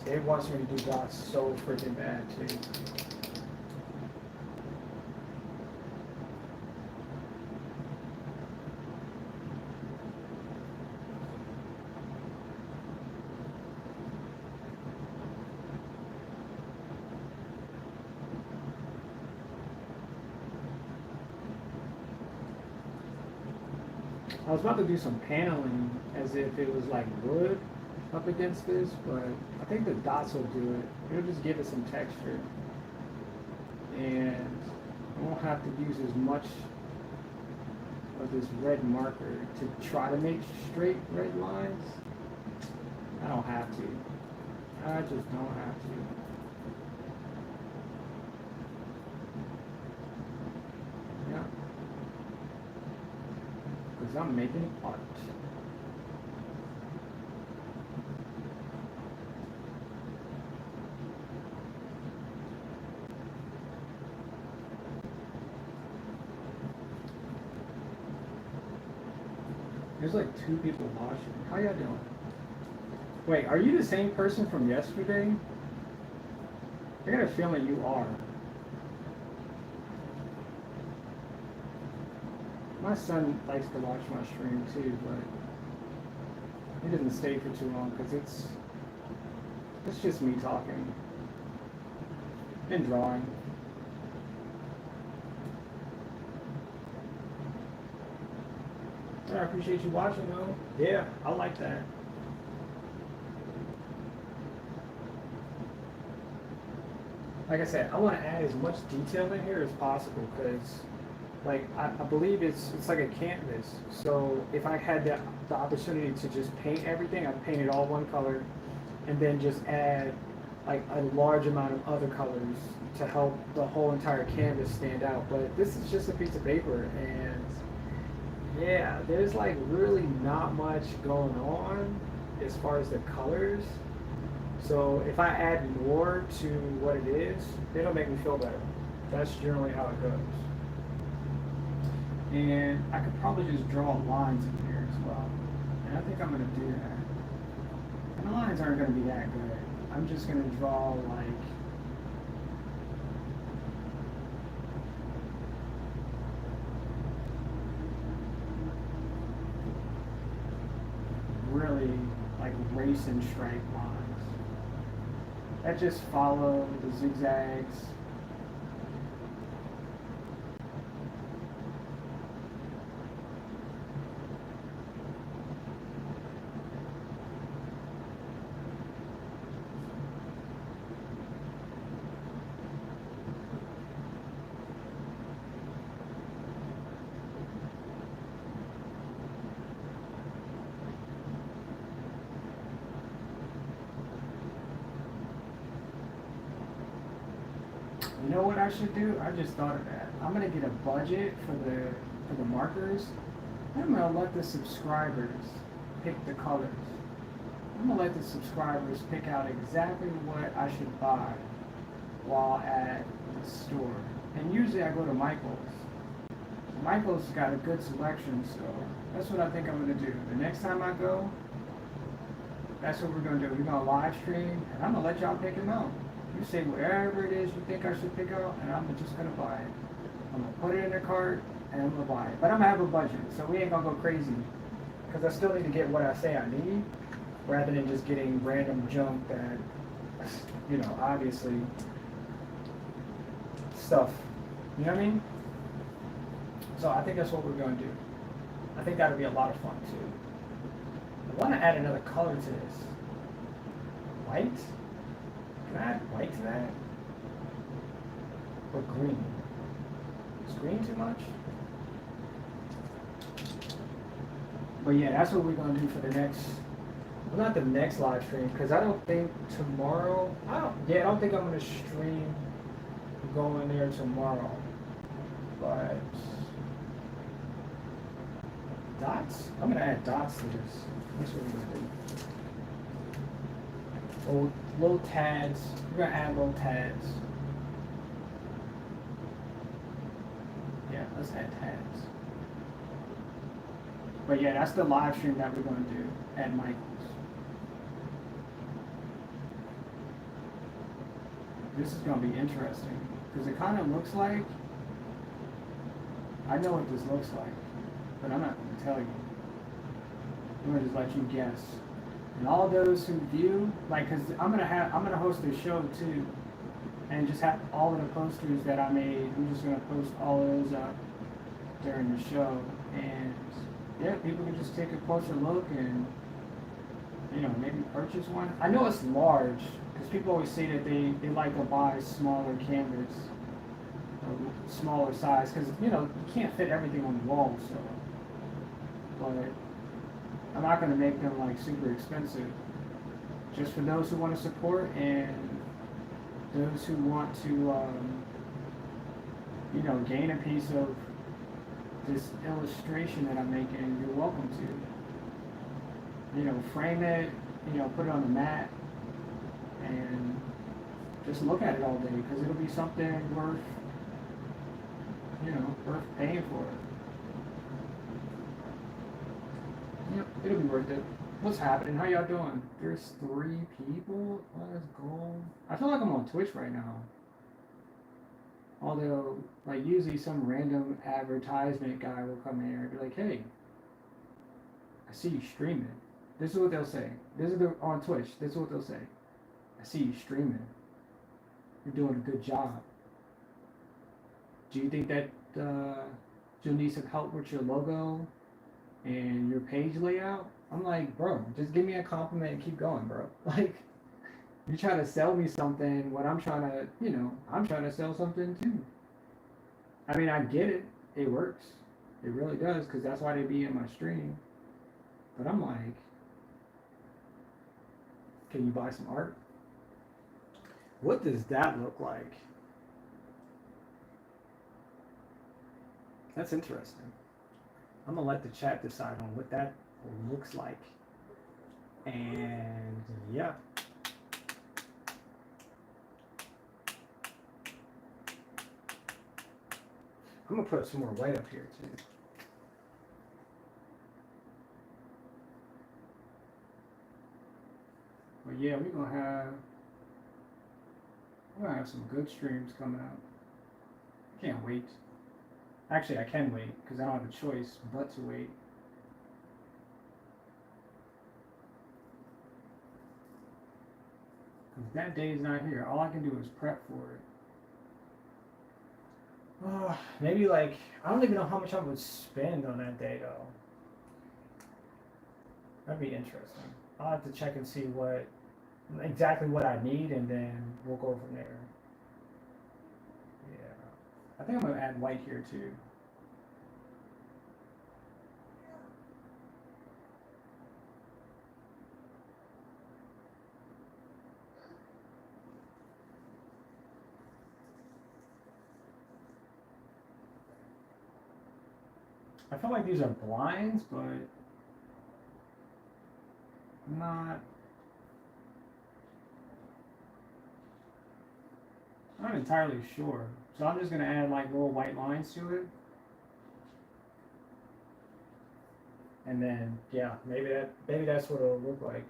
Speaker 1: It wants me to do dots so freaking bad too. I was about to do some paneling as if it was like wood up against this, but I think the dots will do it. It'll just give it some texture. And I won't have to use as much of this red marker to try to make straight red lines. I don't have to. I just don't have to. Yeah. Because I'm making art. There's like 2 people watching. How y'all doing? Wait, are you the same person from yesterday? I got a feeling you are. My son likes to watch my stream too, but he doesn't stay for too long because it's just me talking and drawing. I appreciate you watching though. Yeah, I like that. Like I said, I want to add as much detail in here as possible because, like, I believe it's like a canvas. So if I had the opportunity to just paint everything, I'd paint it all one color, and then just add like a large amount of other colors to help the whole entire canvas stand out. But this is just a piece of paper, and yeah, there's like really not much going on as far as the colors. So if I add more to what it is, it'll make me feel better. That's generally how it goes. And I could probably just draw lines in here as well. And I think I'm going to do that. And the lines aren't going to be that good. I'm just going to draw like really like racing straight lines. That just follow the zigzags. You know what I should do? I just thought of that. I'm gonna get a budget for the markers. I'm gonna let the subscribers pick the colors. I'm gonna let the subscribers pick out exactly what I should buy while at the store. And usually I go to Michael's. Michael's got a good selection, so that's what I think I'm gonna do. The next time I go, that's what we're gonna do. We're gonna live stream, and I'm gonna let y'all pick them out. You say whatever it is you think I should pick out, and I'm just gonna buy it. I'm gonna put it in the cart, and I'm gonna buy it. But I'm gonna have a budget, so we ain't gonna go crazy. Because I still need to get what I say I need, rather than just getting random junk that, you know, obviously, stuff. You know what I mean? So I think that's what we're gonna do. I think that'll be a lot of fun, too. I wanna add another color to this. White? Can I add white to that? Or green? Is green too much? But yeah, that's what we're going to do for the next, well, not the next live stream, because I don't think tomorrow, I don't think I'm going to stream going there tomorrow. But dots? I'm going to add dots to this. That's what we're going to do. Little tads. We're gonna add little tads. Yeah, let's add tads. But yeah, that's the live stream that we're gonna do at Michael's. This is gonna be interesting because it kind of looks like, I know what this looks like, but I'm not gonna tell you. I'm gonna just let you guess. And all those who view, like, cause I'm gonna host a show too, and just have all of the posters that I made. I'm just gonna post all of those up during the show, and yeah, people can just take a closer look and, you know, maybe purchase one. I know it's large, because people always say that they like to buy smaller canvas. a smaller size because you know you can't fit everything on the wall. So, but I'm not gonna make them like super expensive. Just for those who want to support and those who want to, you know, gain a piece of this illustration that I'm making, you're welcome to. You know, frame it, you know, put it on the mat, and just look at it all day because it'll be something worth, you know, worth paying for it. Yep, it'll be worth it. What's happening? How y'all doing? There's 3 people? Let's go. I feel like I'm on Twitch right now. Although, like, usually some random advertisement guy will come in here and be like, hey, I see you streaming. This is what they'll say. This is on Twitch. This is what they'll say. I see you streaming. You're doing a good job. Do you think that you'll need some help with your logo and your page layout? I'm like, bro, just give me a compliment and keep going, bro. Like, you're trying to sell me something when I'm trying to, you know, I'm trying to sell something too. I mean, I get it. It works. It really does, because that's why they be in my stream. But I'm like, can you buy some art? What does that look like? That's interesting. I'm gonna let the chat decide on what that looks like. And yeah. I'm gonna put some more white up here too. But yeah, we're gonna have some good streams coming up. Can't wait. Actually, I can wait because I don't have a choice but to wait. Because that day is not here. All I can do is prep for it. Maybe like, I don't even know how much I would spend on that day though. That'd be interesting. I'll have to check and see exactly what I need, and then we'll go from there. Yeah. I think I'm gonna add white here too. I feel like these are blinds, but not entirely sure. So I'm just gonna add like little white lines to it. And then yeah, maybe that's what it'll look like.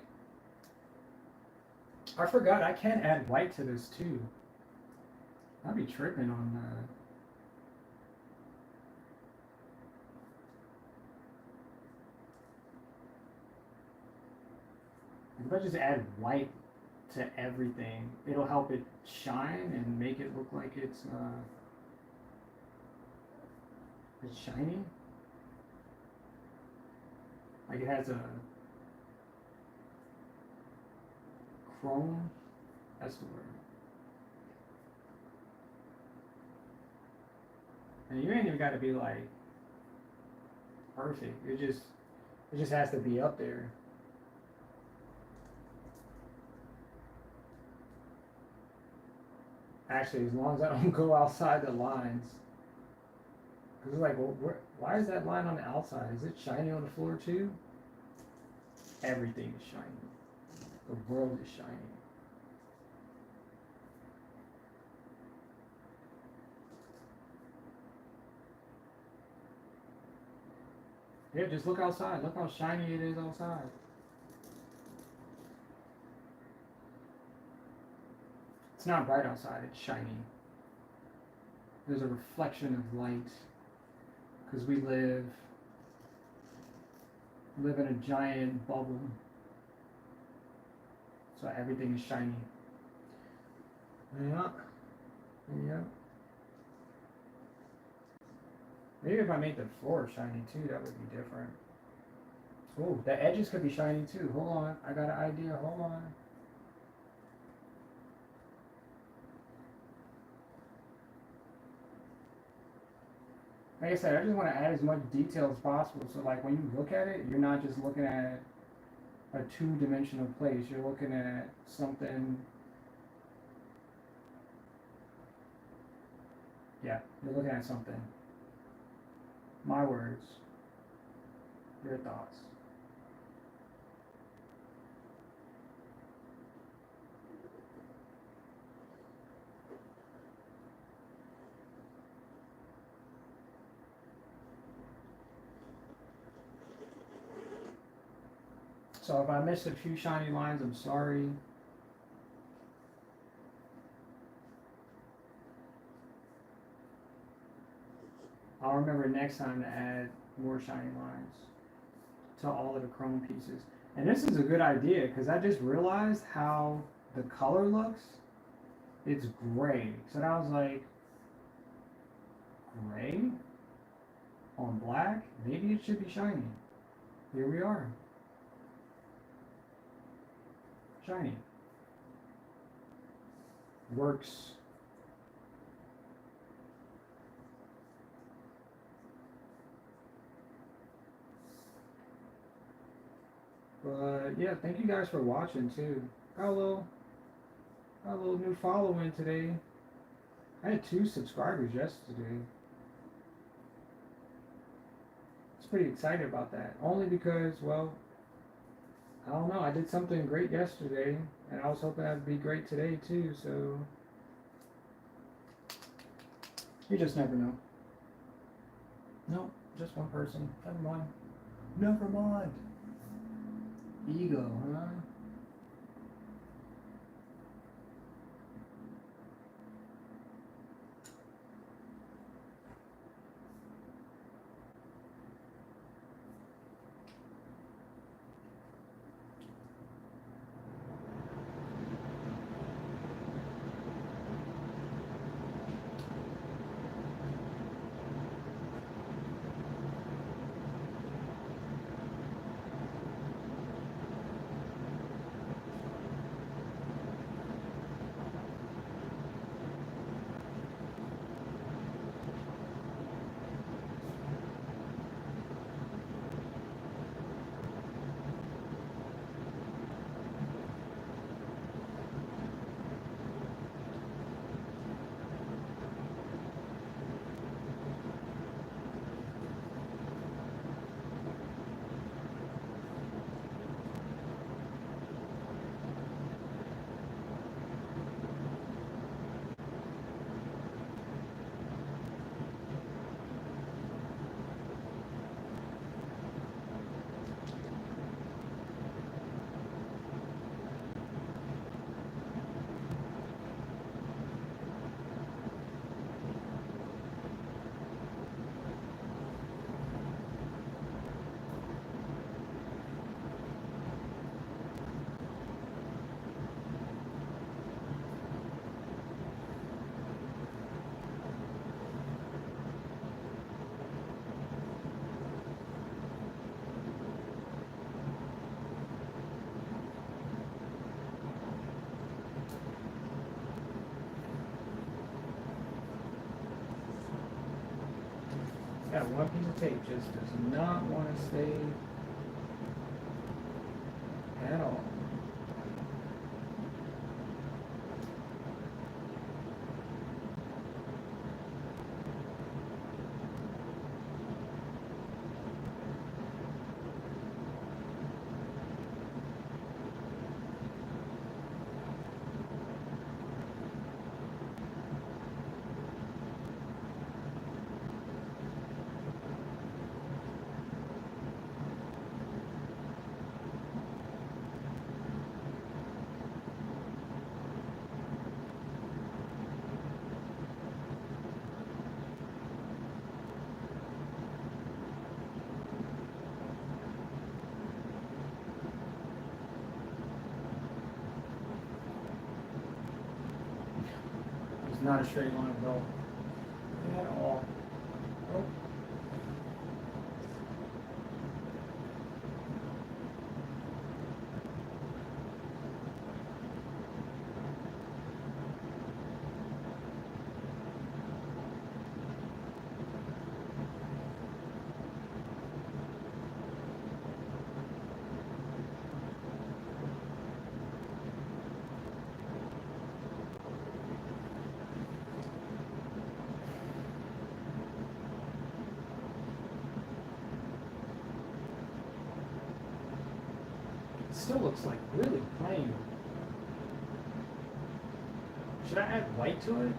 Speaker 1: I forgot I can add white to this too. I'll be tripping on that. If I just add white to everything, it'll help it shine and make it look like it's shiny. Like it has a chrome. That's the word. And you ain't even got to be like perfect. It just has to be up there. Actually, as long as I don't go outside the lines. Because it's like, well, why is that line on the outside? Is it shiny on the floor too? Everything is shiny. The world is shiny. Yeah, just look outside. Look how shiny it is outside. It's not bright outside, it's shiny. There's a reflection of light because we live in a giant bubble. So everything is shiny. Yeah. Yeah. Maybe if I made the floor shiny too, that would be different. Oh, the edges could be shiny too. Hold on. I got an idea. Hold on. Like I said, I just want to add as much detail as possible. So like when you look at it, you're not just looking at a two-dimensional place. You're looking at something. Yeah, you're looking at something. My words, your thoughts. So if I missed a few shiny lines, I'm sorry. I'll remember next time to add more shiny lines to all of the chrome pieces. And this is a good idea because I just realized how the color looks. It's gray. So I was like, gray on black? Maybe it should be shiny. Here we are. Shiny. Works. But yeah, thank you guys for watching too. Got a little new following today. I had 2 subscribers yesterday. I was pretty excited about that. Only because, well, I don't know, I did something great yesterday, and I was hoping that'd be great today too, so you just never know. No, just one person. Never mind. Never mind. Ego, huh? Got one piece of tape, just does not want to stay at all. It's not a straight line at all. At all. Oh. still looks like really plain. Should I add white to it?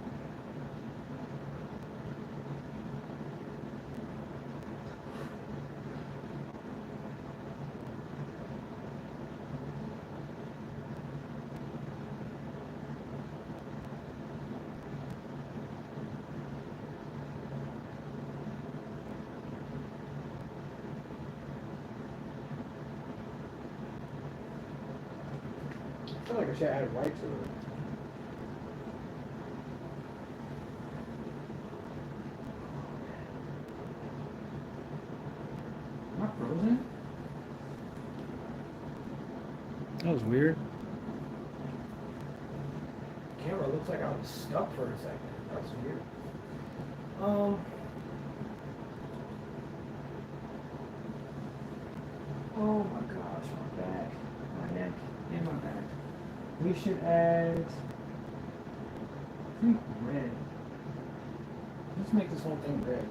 Speaker 1: I feel like I should add white to it. Am I frozen? That was weird. The camera looks like I was stuck for a second. That's weird. Oh my gosh, my back, my neck, and my back. We should add, I think, red. Let's make this whole thing red.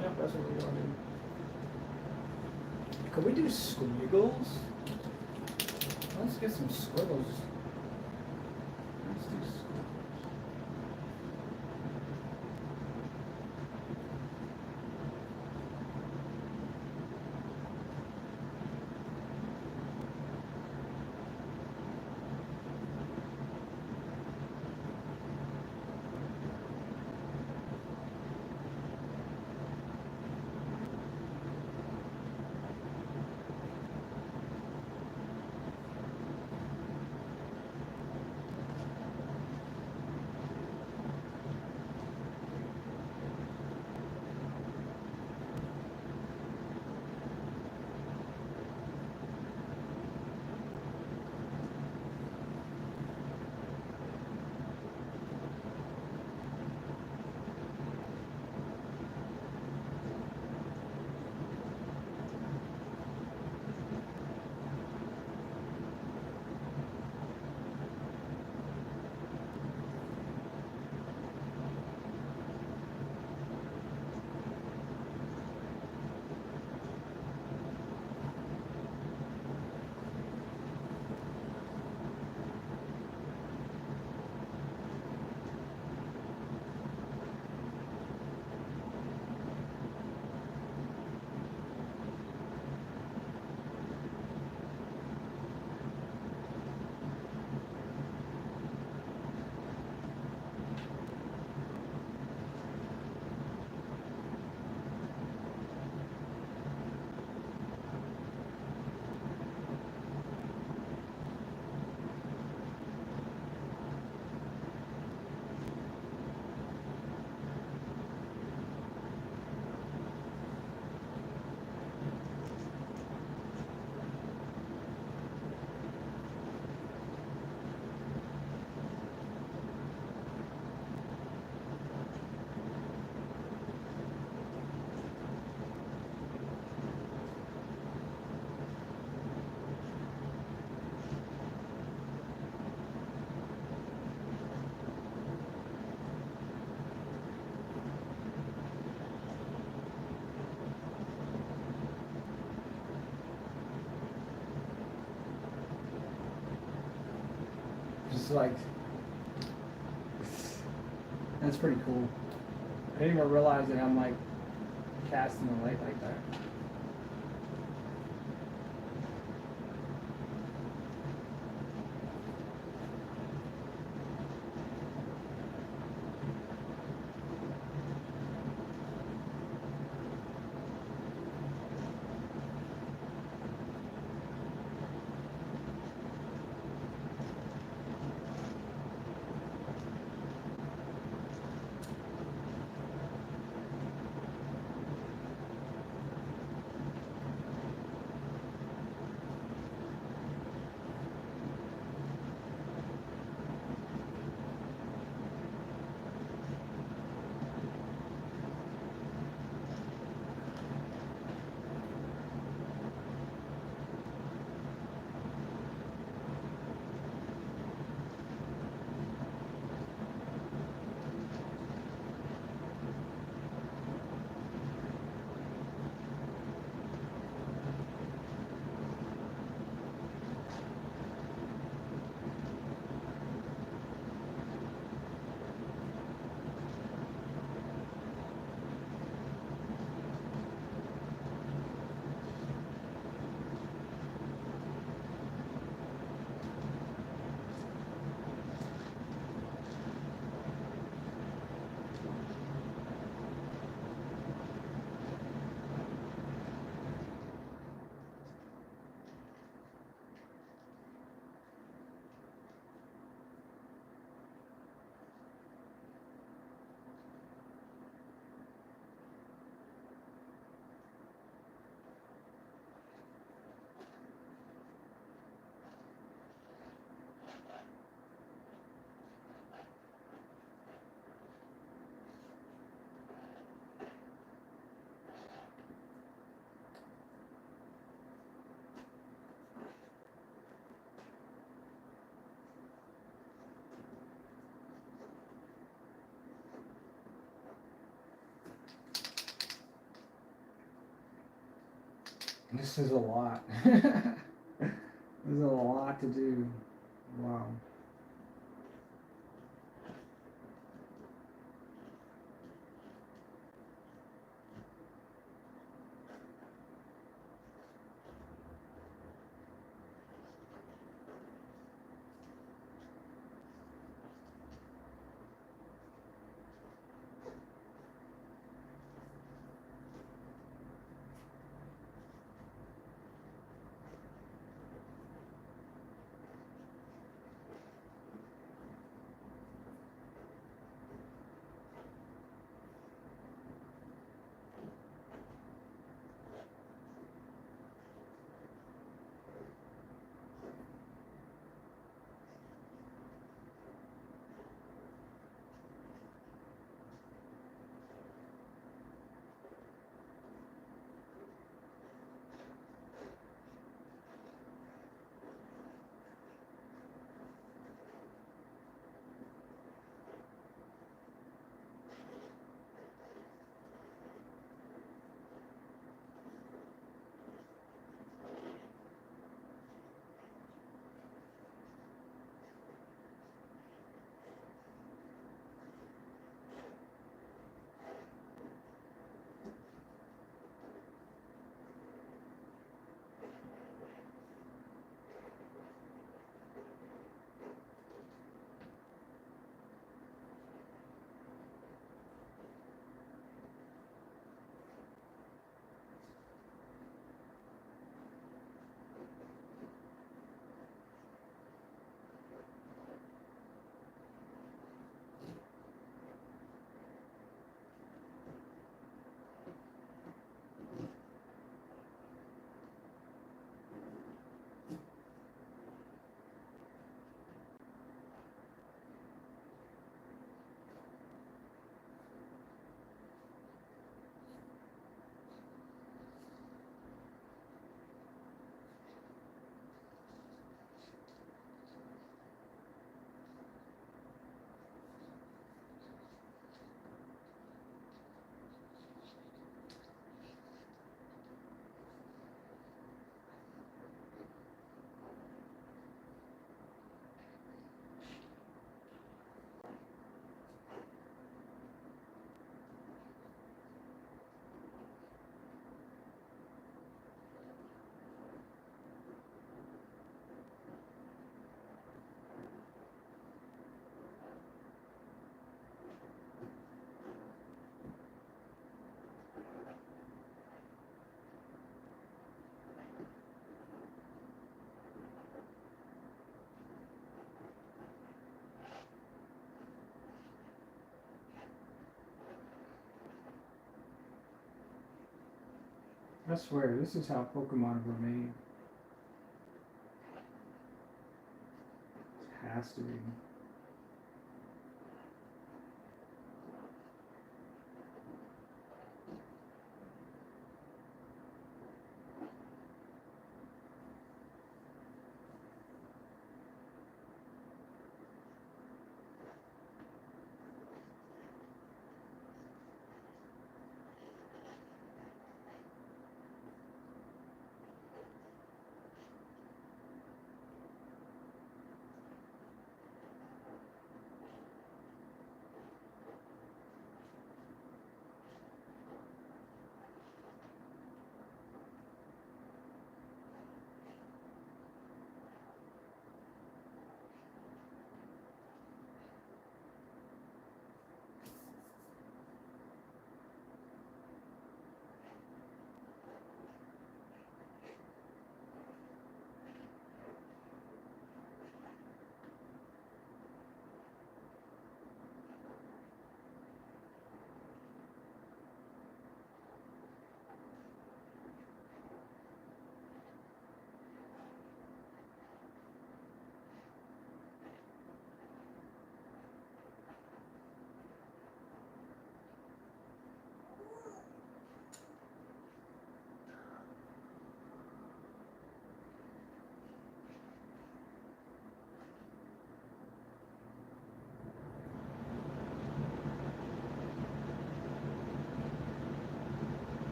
Speaker 1: Yep, that's what we're gonna do. Could we do squiggles? Let's get some squiggles. Let's do squiggles. Just like, that's pretty cool. I didn't even realize that I'm like casting the light like that. This is a lot. This is a lot to do. Wow. I swear, this is how Pokemon were made. It has to be.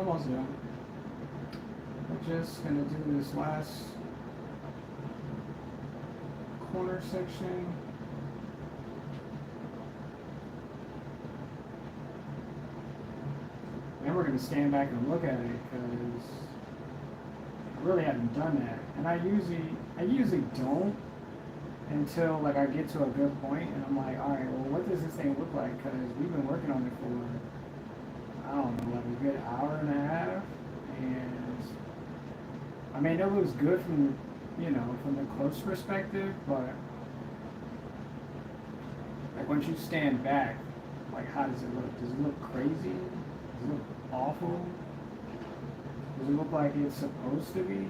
Speaker 1: almost done. We're just gonna do this last corner section. Then we're gonna stand back and look at it because I really haven't done that, and I usually don't until like I get to a good point, and I'm like, all right, well, what does this thing look like? Because we've been working on it for I don't know, like a good hour and a half, and I mean, it looks good from from the close perspective, but like once you stand back, like how does it look? Does it look crazy? Does it look awful? Does it look like it's supposed to be?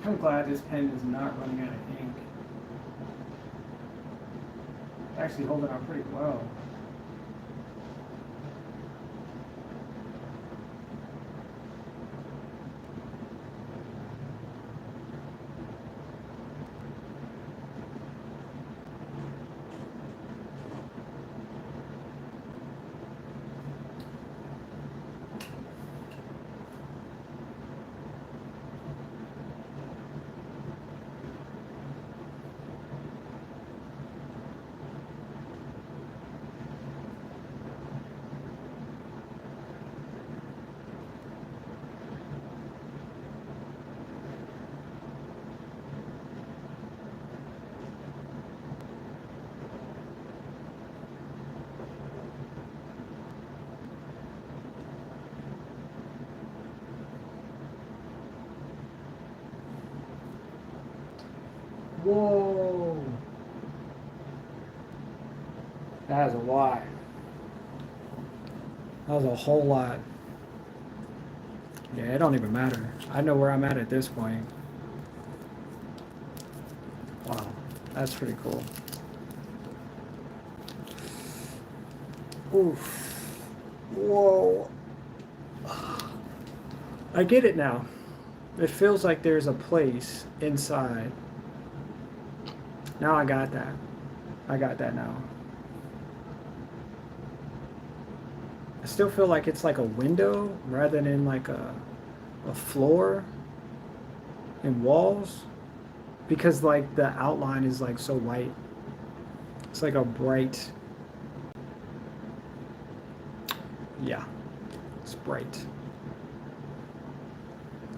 Speaker 1: I'm glad this pen is not running out of ink. It's actually holding out pretty well. Whoa! That is a lot. That was a whole lot. Yeah, it don't even matter. I know where I'm at this point. Wow, that's pretty cool. Oof. Whoa. I get it now. It feels like there's a place inside. Now I got that. I got that now. I still feel like it's like a window rather than like a floor and walls, because like the outline is like so white. It's like a bright, yeah, It's bright,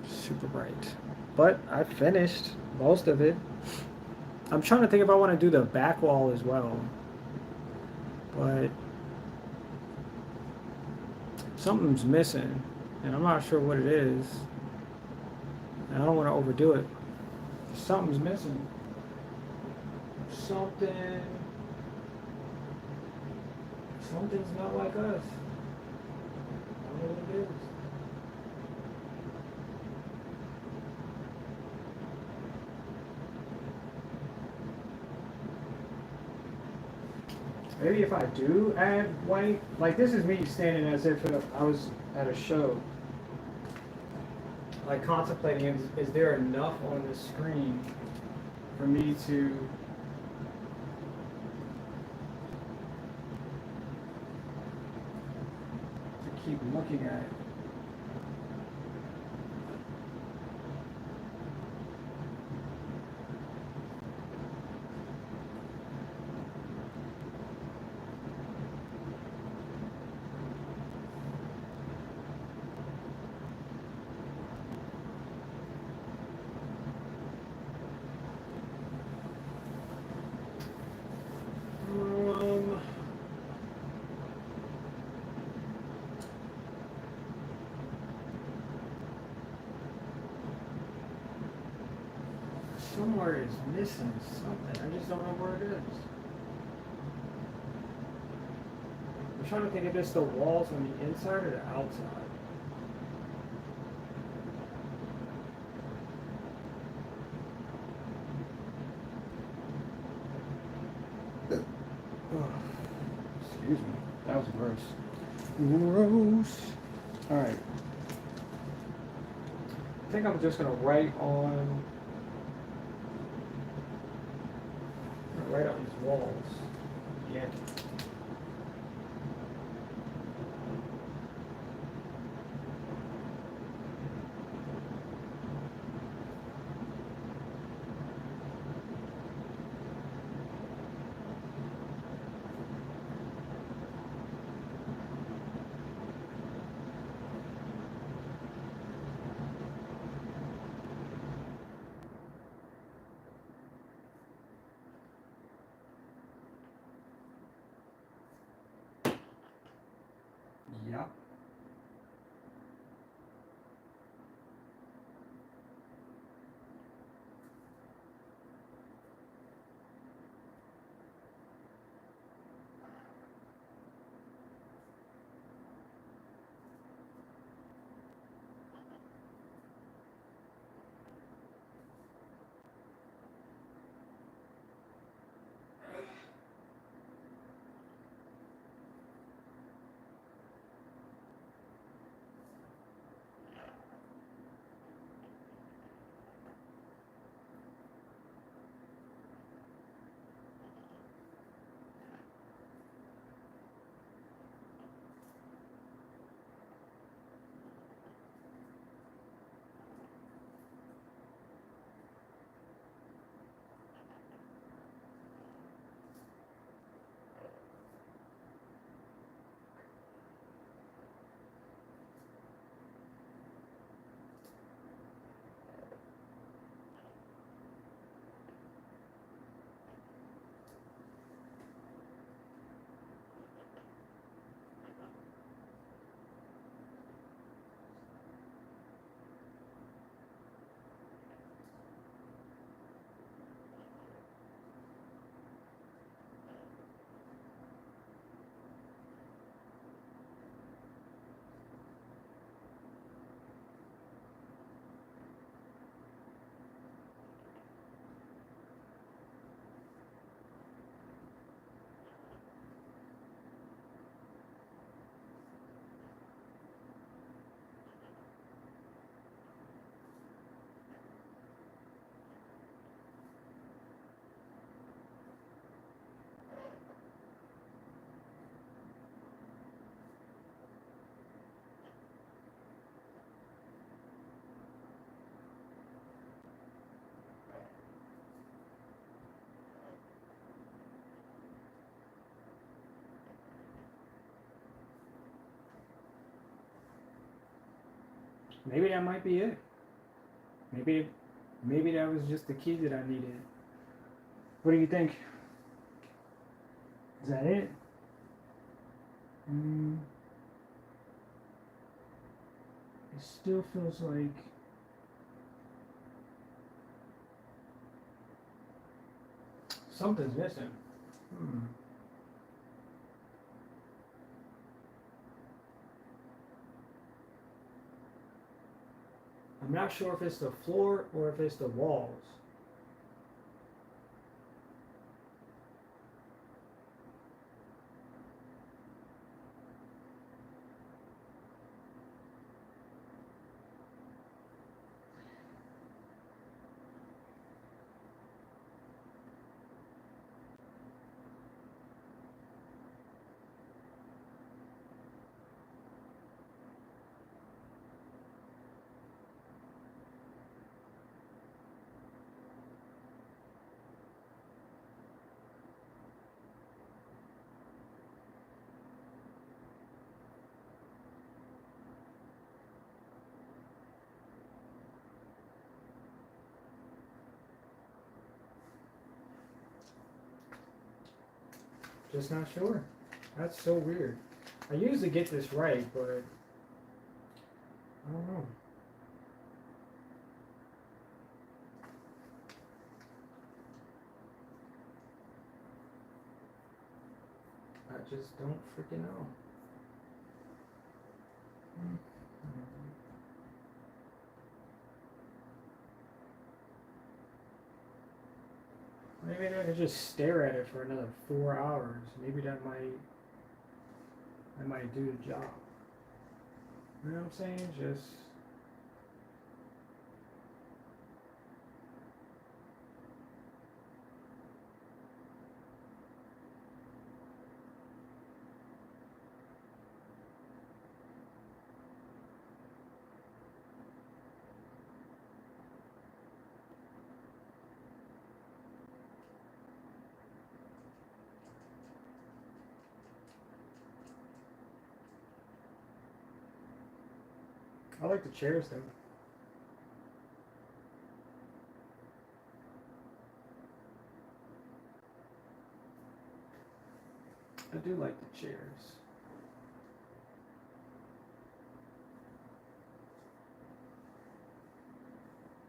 Speaker 1: super bright. But I finished most of it. I'm trying to think if I want to do the back wall as well, but something's missing, and I'm not sure what it is. And I don't want to overdo it. Something's missing. Something. Something's not like us. I don't know what it is. Maybe if I do add white, like this is me standing as if I was at a show, like contemplating is there enough on the screen for me to keep looking at it. Somewhere is missing something. I just don't know where it is. I'm trying to think if it's the walls on the inside or the outside. Excuse me. That was gross. Gross. Alright. I think I'm just going to write on these walls. Yeah. Maybe that might be it. Maybe, maybe that was just the key that I needed. What do you think? Is that it? Mm, it still feels like something's missing. Hmm. I'm not sure if it's the floor or if it's the walls. Just not sure. That's so weird. I usually get this right, but I don't know. I just don't freaking know. Maybe I could just stare at it for another 4 hours. Maybe that might do the job. You know what I'm saying? Just I like the chairs though. I do like the chairs.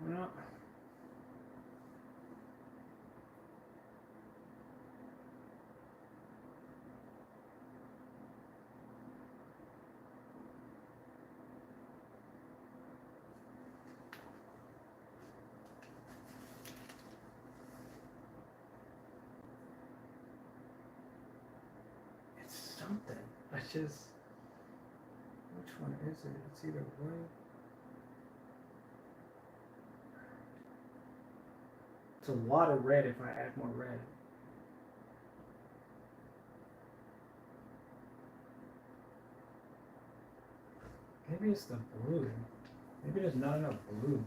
Speaker 1: Well, it's something. I just, which one is it? It's either white. It's a lot of red if I add more red. Maybe it's the blue. Maybe there's not enough blue.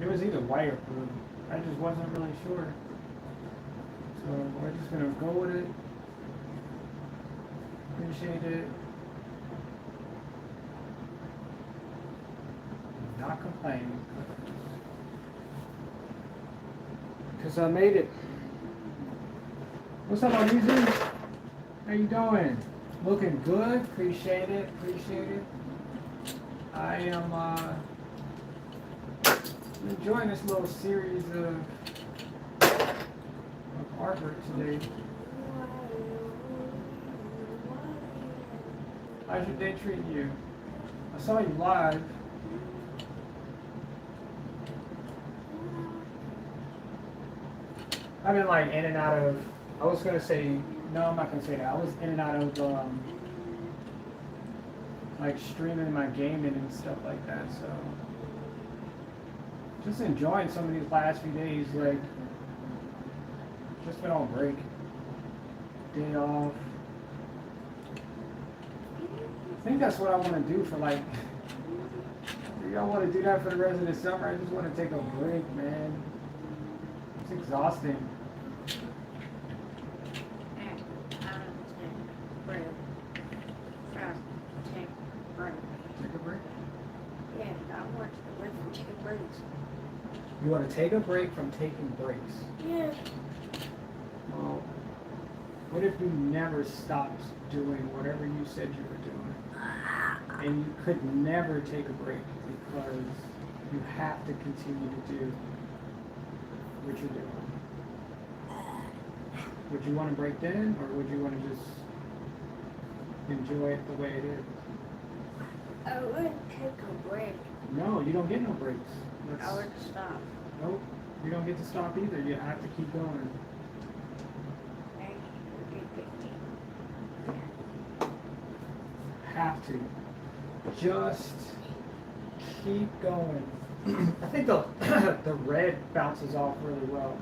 Speaker 1: It was either white or blue. I just wasn't really sure. So we're just gonna go with it. Appreciate it. Not complaining. Because I made it. What's up, Abizu? How you doing? Looking good. Appreciate it. Appreciate it. I am enjoying this little series of artwork today. How's your day treating you? I saw you live. I've been like in and out of, I was gonna say, no, I'm not gonna say that. I was in and out of like streaming my gaming and stuff like that, so just enjoying some of these last few days, like just been on break. Day off. I think that's what I want to do for like, if y'all want to do that for the rest of the summer, I just want to take a break, man. It's exhausting. Take a break?
Speaker 2: Yeah, I want to break from taking breaks.
Speaker 1: You want to take a break from taking breaks?
Speaker 2: Yeah.
Speaker 1: Well, what if you never stopped doing whatever you said you were doing? And you could never take a break because you have to continue to do what you're doing. Would you want to break then, or would you want to just enjoy it the way it is?
Speaker 2: I would take a break.
Speaker 1: No, you don't get no breaks.
Speaker 2: I would stop.
Speaker 1: Nope, you don't get to stop either. You have to keep going. Have to. Just keep going. I think the the red bounces off really well.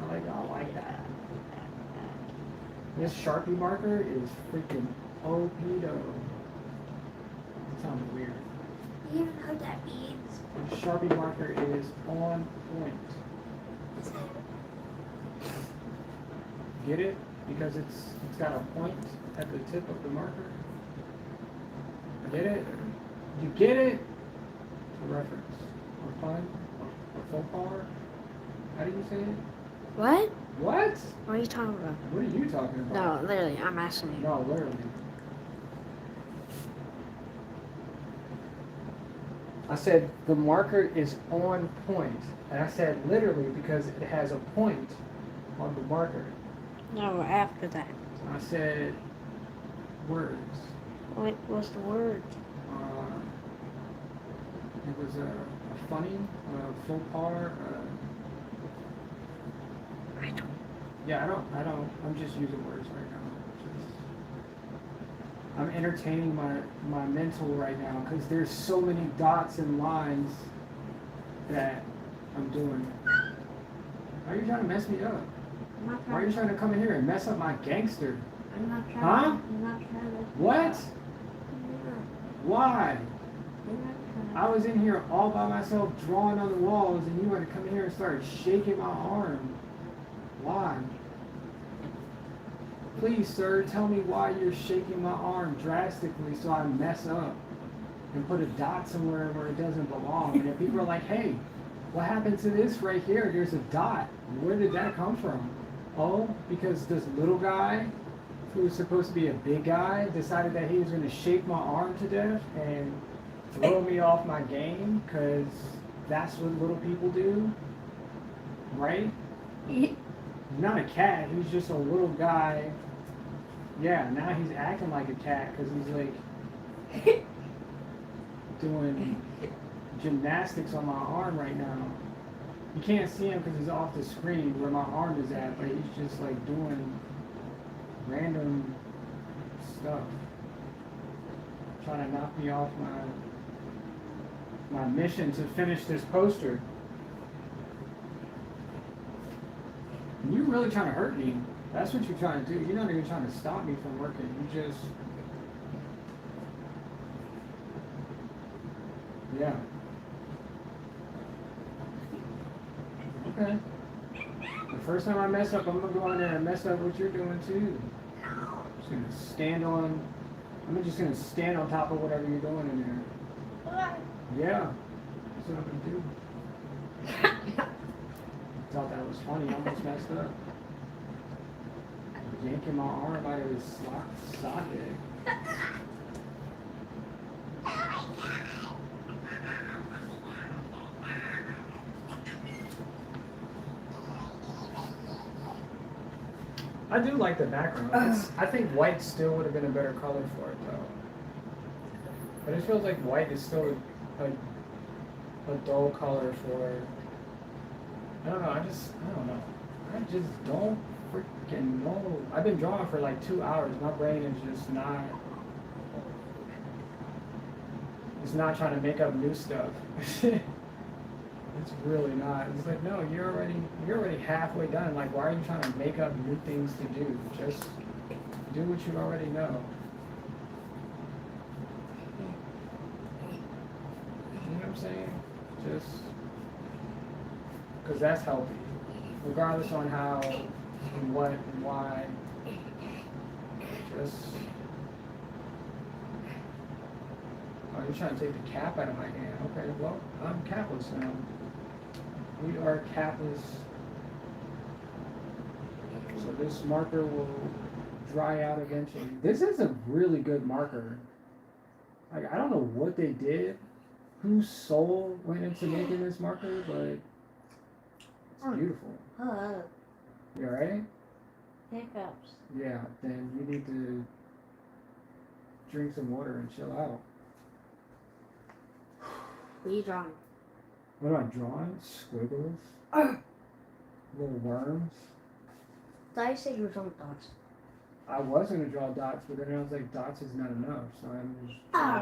Speaker 1: I like that. This Sharpie marker is freaking OP-do. That sounds weird.
Speaker 2: You don't know what that means.
Speaker 1: The Sharpie marker is on point. Get it? Because it's got a point at the tip of the marker. Get it? You get it? A reference. Or fun? Or faux pas? How do you say it?
Speaker 2: What?
Speaker 1: What?
Speaker 2: What are you talking about?
Speaker 1: What are you talking about?
Speaker 2: No, literally, I'm asking you.
Speaker 1: No, literally. I said the marker is on point. And I said literally because it has a point on the marker.
Speaker 2: No, after that.
Speaker 1: I said words.
Speaker 2: What was the word?
Speaker 1: It was a funny, faux pas.
Speaker 2: I don't.
Speaker 1: Yeah, I don't, I'm just using words right now. I'm entertaining my mental right now because there's so many dots and lines that I'm doing. Why are you trying to mess me up? Why are you trying to come in here and mess up my gangster?
Speaker 2: I'm not trying.
Speaker 1: Huh?
Speaker 2: I'm not trying to.
Speaker 1: What? Why?
Speaker 2: I'm not trying to.
Speaker 1: I was in here all by myself drawing on the walls and you want to come in here and start shaking my arm. Why? Please, sir, tell me why you're shaking my arm drastically so I mess up and put a dot somewhere where it doesn't belong. And if people are like, hey, what happened to this right here? There's a dot. Where did that come from? Oh, because this little guy who was supposed to be a big guy decided that he was going to shake my arm to death and throw me off my game because that's what little people do, right? He's not a cat, he's just a little guy. Yeah, now he's acting like a cat because he's like doing gymnastics on my arm right now. You can't see him because he's off the screen where my arm is at, but he's just like doing random stuff. Trying to knock me off my mission to finish this poster. And you're really trying to hurt me. That's what you're trying to do. You're not even trying to stop me from working. You just... Yeah. Okay. The first time I mess up, I'm gonna go in there and mess up what you're doing too. Just gonna stand on. I'm just gonna stand on top of whatever you're doing in there. Yeah. That's what I'm gonna do. Thought that was funny. I almost messed up. Yanking my arm out of his socket. I do like the background. I think white still would have been a better color for it though. But it feels like white is still a dull color for. I don't know. I don't know. I just don't freaking know. I've been drawing for like 2 hours. My brain is just not. It's not trying to make up new stuff. It's really not. It's like, no, you're already halfway done. Like, why are you trying to make up new things to do? Just do what you already know. You know what I'm saying? Just because that's healthy, regardless on how and what and why. Just. Oh, you're trying to take the cap out of my hand. Okay, well, I'm capless now. We are capless. So this marker will dry out eventually. This is a really good marker. Like, I don't know what they did, whose soul went into making this marker, but it's beautiful.
Speaker 2: Hello.
Speaker 1: You alright?
Speaker 2: Hiccups.
Speaker 1: Yeah, then you need to drink some water and chill out.
Speaker 2: What are you drawing?
Speaker 1: What am I drawing? Squiggles? Little worms?
Speaker 2: I thought you said you were drawing dots.
Speaker 1: I was going to draw dots, but then I was like, dots is not enough, so I'm just drawing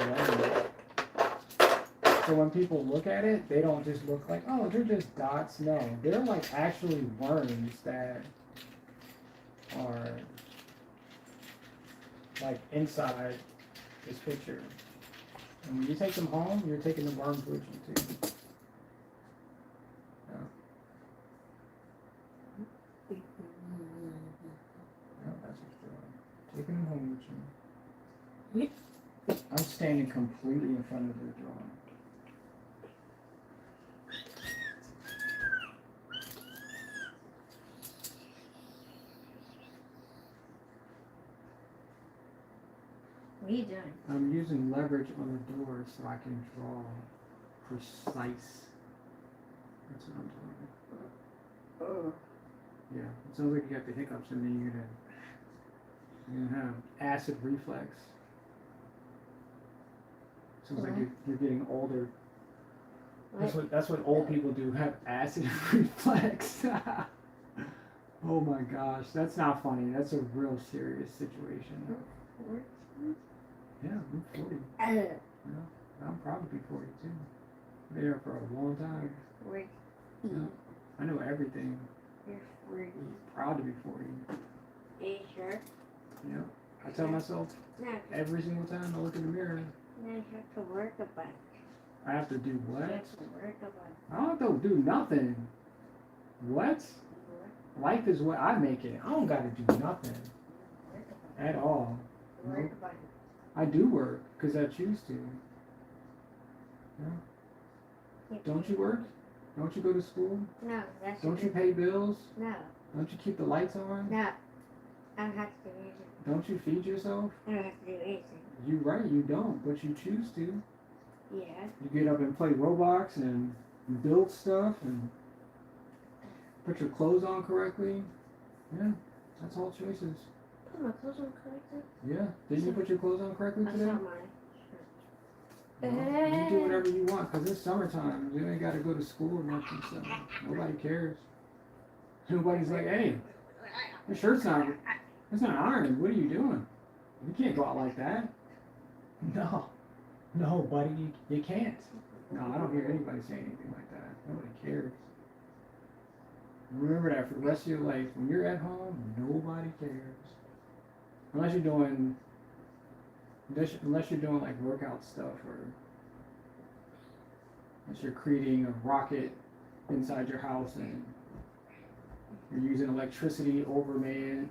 Speaker 1: little worms. So when people look at it, they don't just look like, oh, they're just dots. No, they're like actually worms that are like inside this picture. And when you take them home, you're taking the worms with you too. Yeah. Yeah, that's what you're doing. Taking them home with you. I'm standing completely in front of the drawing.
Speaker 2: What are you doing?
Speaker 1: I'm using leverage on the door so I can draw precise. That's what I'm doing.
Speaker 2: Oh.
Speaker 1: Yeah, it sounds like you got the hiccups and then you're gonna have acid reflex. Sounds like you're getting older. That's what old people do, have acid reflex. Oh my gosh, that's not funny. That's a real serious situation. Yeah, I'm 40. Yeah, I'm probably 40 too. Been here for a long time. Yeah, I know everything.
Speaker 2: You're 40.
Speaker 1: I'm proud to be 40.
Speaker 2: Are you sure?
Speaker 1: Yeah, I tell myself
Speaker 2: No.
Speaker 1: every single time I look in the mirror,
Speaker 2: No, you have to work about it.
Speaker 1: I have to do
Speaker 2: You
Speaker 1: what?
Speaker 2: have to work about it.
Speaker 1: I don't have to do nothing. What? Life is what I make it. I don't got to do nothing
Speaker 2: Work about
Speaker 1: at all.
Speaker 2: it. Work about it.
Speaker 1: I do work because I choose to.
Speaker 2: Yeah.
Speaker 1: Don't you work? Don't you go to school?
Speaker 2: No, that's
Speaker 1: Don't you pay bills?
Speaker 2: No,
Speaker 1: Don't you keep the lights on?
Speaker 2: no. I don't have to do anything.
Speaker 1: Don't you feed yourself?
Speaker 2: I don't have to do anything.
Speaker 1: You right, you don't, but you choose to.
Speaker 2: Yeah.
Speaker 1: You get up and play Roblox and build stuff and put your clothes on correctly. Yeah, that's all choices.
Speaker 2: Put my clothes on correctly?
Speaker 1: Yeah, didn't you put your clothes on correctly
Speaker 2: That's
Speaker 1: today?
Speaker 2: not mine.
Speaker 1: Well, you do whatever you want because it's summertime. You ain't got to go to school or nothing, so nobody cares. Nobody's like, hey, your shirt's not, it's not ironed. What are you doing? You can't go out like that. No, buddy, you can't. No, I don't hear anybody say anything like that. Nobody cares. Remember that for the rest of your life. When you're at home, nobody cares. Unless you're doing like workout stuff or Unless you're creating a rocket inside your house and you're using electricity over man.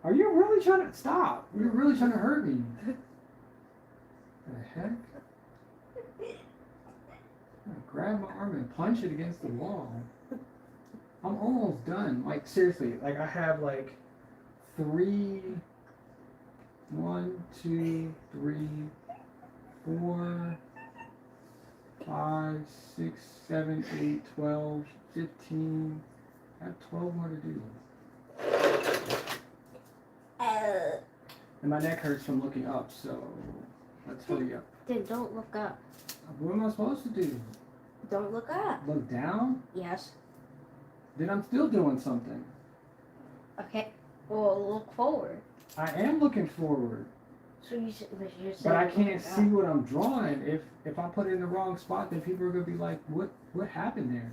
Speaker 1: Are you really trying to stop? You're really trying to hurt me. The heck? I'm gonna grab my arm and punch it against the wall. I'm almost done. Like seriously, like I have like 3, 1, 2, 3, 4, 5, 6, 7, 8, 12, 15. I have 12 more to do. And my neck hurts from looking up, so let's hurry up.
Speaker 2: Then don't look up.
Speaker 1: What am I supposed to do?
Speaker 2: Don't look up.
Speaker 1: Look down?
Speaker 2: Yes.
Speaker 1: Then I'm still doing something.
Speaker 2: Okay. Well, look forward.
Speaker 1: I am looking forward.
Speaker 2: So you're saying
Speaker 1: But I can't see what I'm drawing. If I put it in the wrong spot, then people are gonna be like, what happened there?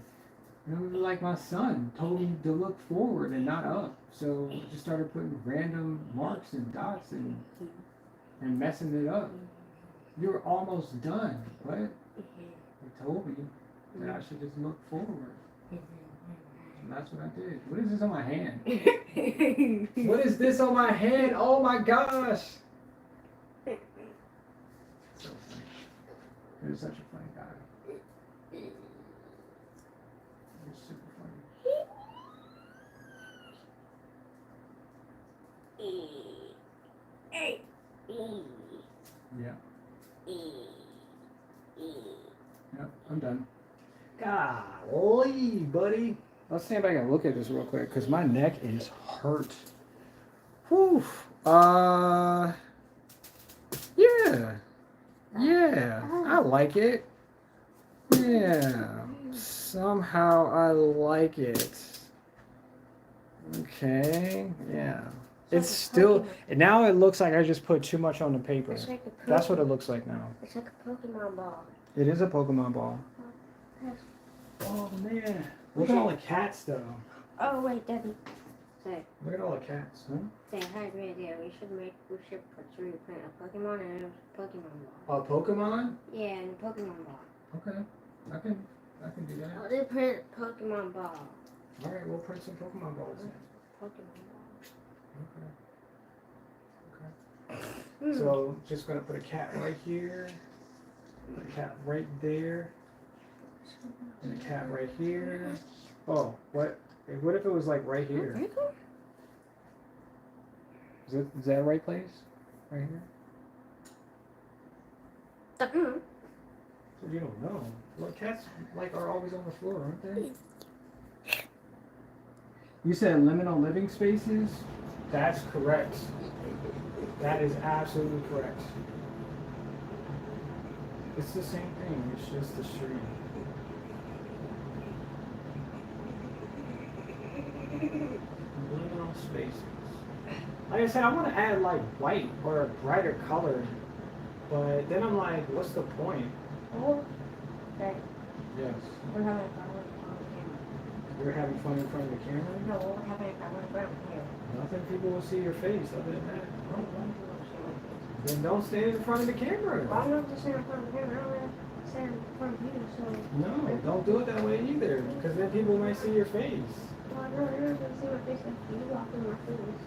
Speaker 1: And it was like my son told me to look forward and not up. So I just started putting random marks and dots and messing it up. You're almost done. What? They told me that I should just look forward. And that's what I did. What is this on my hand? What is this on my hand? Oh my gosh! So funny. You're such a funny guy. You're super funny. Yeah. Yep, I'm done. Golly, buddy. Let's stand back and look at this real quick, because my neck is hurt. Whew. Yeah. Yeah. I like it. Yeah. Somehow I like it. Okay. Yeah. It's still, now it looks like I just put too much on the paper.
Speaker 2: It's like a
Speaker 1: That's what it looks like now.
Speaker 2: It's like a Pokemon ball.
Speaker 1: It is a Pokemon ball.
Speaker 2: Yes.
Speaker 1: Oh man. Look at all the cats though.
Speaker 2: Oh wait, Debbie. Say,
Speaker 1: Look at all the cats, huh?
Speaker 2: say, I had a great idea. We should print a Pokemon and a Pokemon ball.
Speaker 1: A Pokemon?
Speaker 2: Yeah, and a Pokemon ball.
Speaker 1: Okay. I can do that.
Speaker 2: Oh, they print Pokemon ball.
Speaker 1: Alright, we'll print some Pokemon balls then.
Speaker 2: Pokemon ball.
Speaker 1: Okay. So just gonna put a cat right here. Put a cat right there. And a cat right here. Oh, what? What if it was like right here? Is that the right place? Right here? So you don't know. Well, cats like are always on the floor, aren't they? You said liminal living spaces? That's correct. That is absolutely correct. It's the same thing, it's just the street. Liminal spaces. Like I said, I want to add like white or a brighter color, but then I'm like, what's the point?
Speaker 2: Oh, okay.
Speaker 1: Yes.
Speaker 2: We're having fun on the camera.
Speaker 1: You're having fun in front of the camera?
Speaker 2: No, we're having fun in front of the camera.
Speaker 1: Nothing people will see your face other than that. Then don't stand in front of the camera.
Speaker 2: Well, I'm not just saying in front of the camera. I'm going to stand in front of you, so.
Speaker 1: No, don't do it that way either, because then people might see your face.
Speaker 2: Well, no, they're not going to see my face if you walk in my face.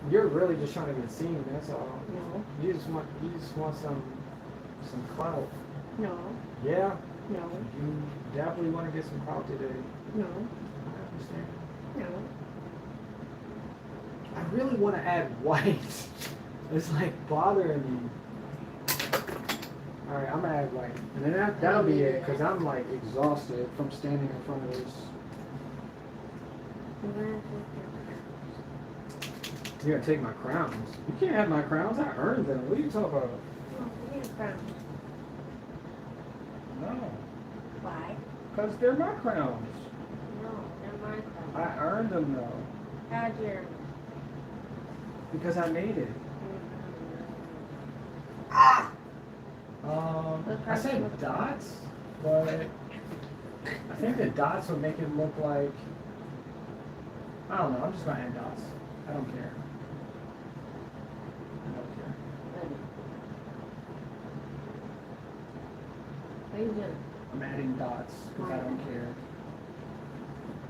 Speaker 1: You're really just trying to get seen, that's all.
Speaker 2: No.
Speaker 1: You just want some clout.
Speaker 2: No.
Speaker 1: Yeah?
Speaker 2: No.
Speaker 1: You definitely want to get some clout today.
Speaker 2: No.
Speaker 1: I understand.
Speaker 2: No.
Speaker 1: I really want to add white. It's like bothering me. Alright, I'm gonna add white. And then that'll be it, because I'm like exhausted from standing in front of this. You're gonna take my crowns. You can't have my crowns, I earned them. What are you talking about?
Speaker 2: Oh, you need a crown.
Speaker 1: No.
Speaker 2: Why?
Speaker 1: Because they're my crowns.
Speaker 2: No, they're my crown.
Speaker 1: I earned them though.
Speaker 2: How'd you earn it?
Speaker 1: Because I made it. I said dots, but I think the dots would make it look like, I don't know, I'm just gonna add dots. I don't care. I don't care.
Speaker 2: you doing?
Speaker 1: I'm adding dots because I don't care.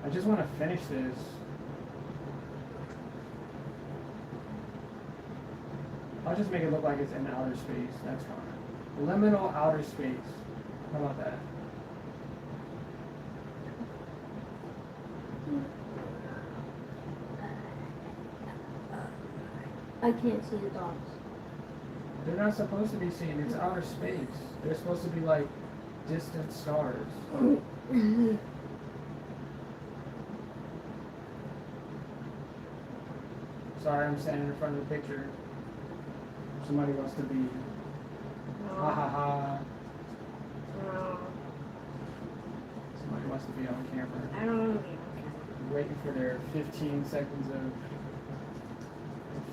Speaker 1: I just want to finish this. I'll just make it look like it's in outer space. That's fine. Liminal outer space. How about that?
Speaker 2: I can't see the dots.
Speaker 1: They're not supposed to be seen. It's outer space. They're supposed to be like distant stars. Sorry, I'm standing in front of the picture. Somebody wants to be. Ha ha ha.
Speaker 2: No.
Speaker 1: Somebody wants to be on camera.
Speaker 2: I don't want to be on camera.
Speaker 1: Waiting for their 15 seconds of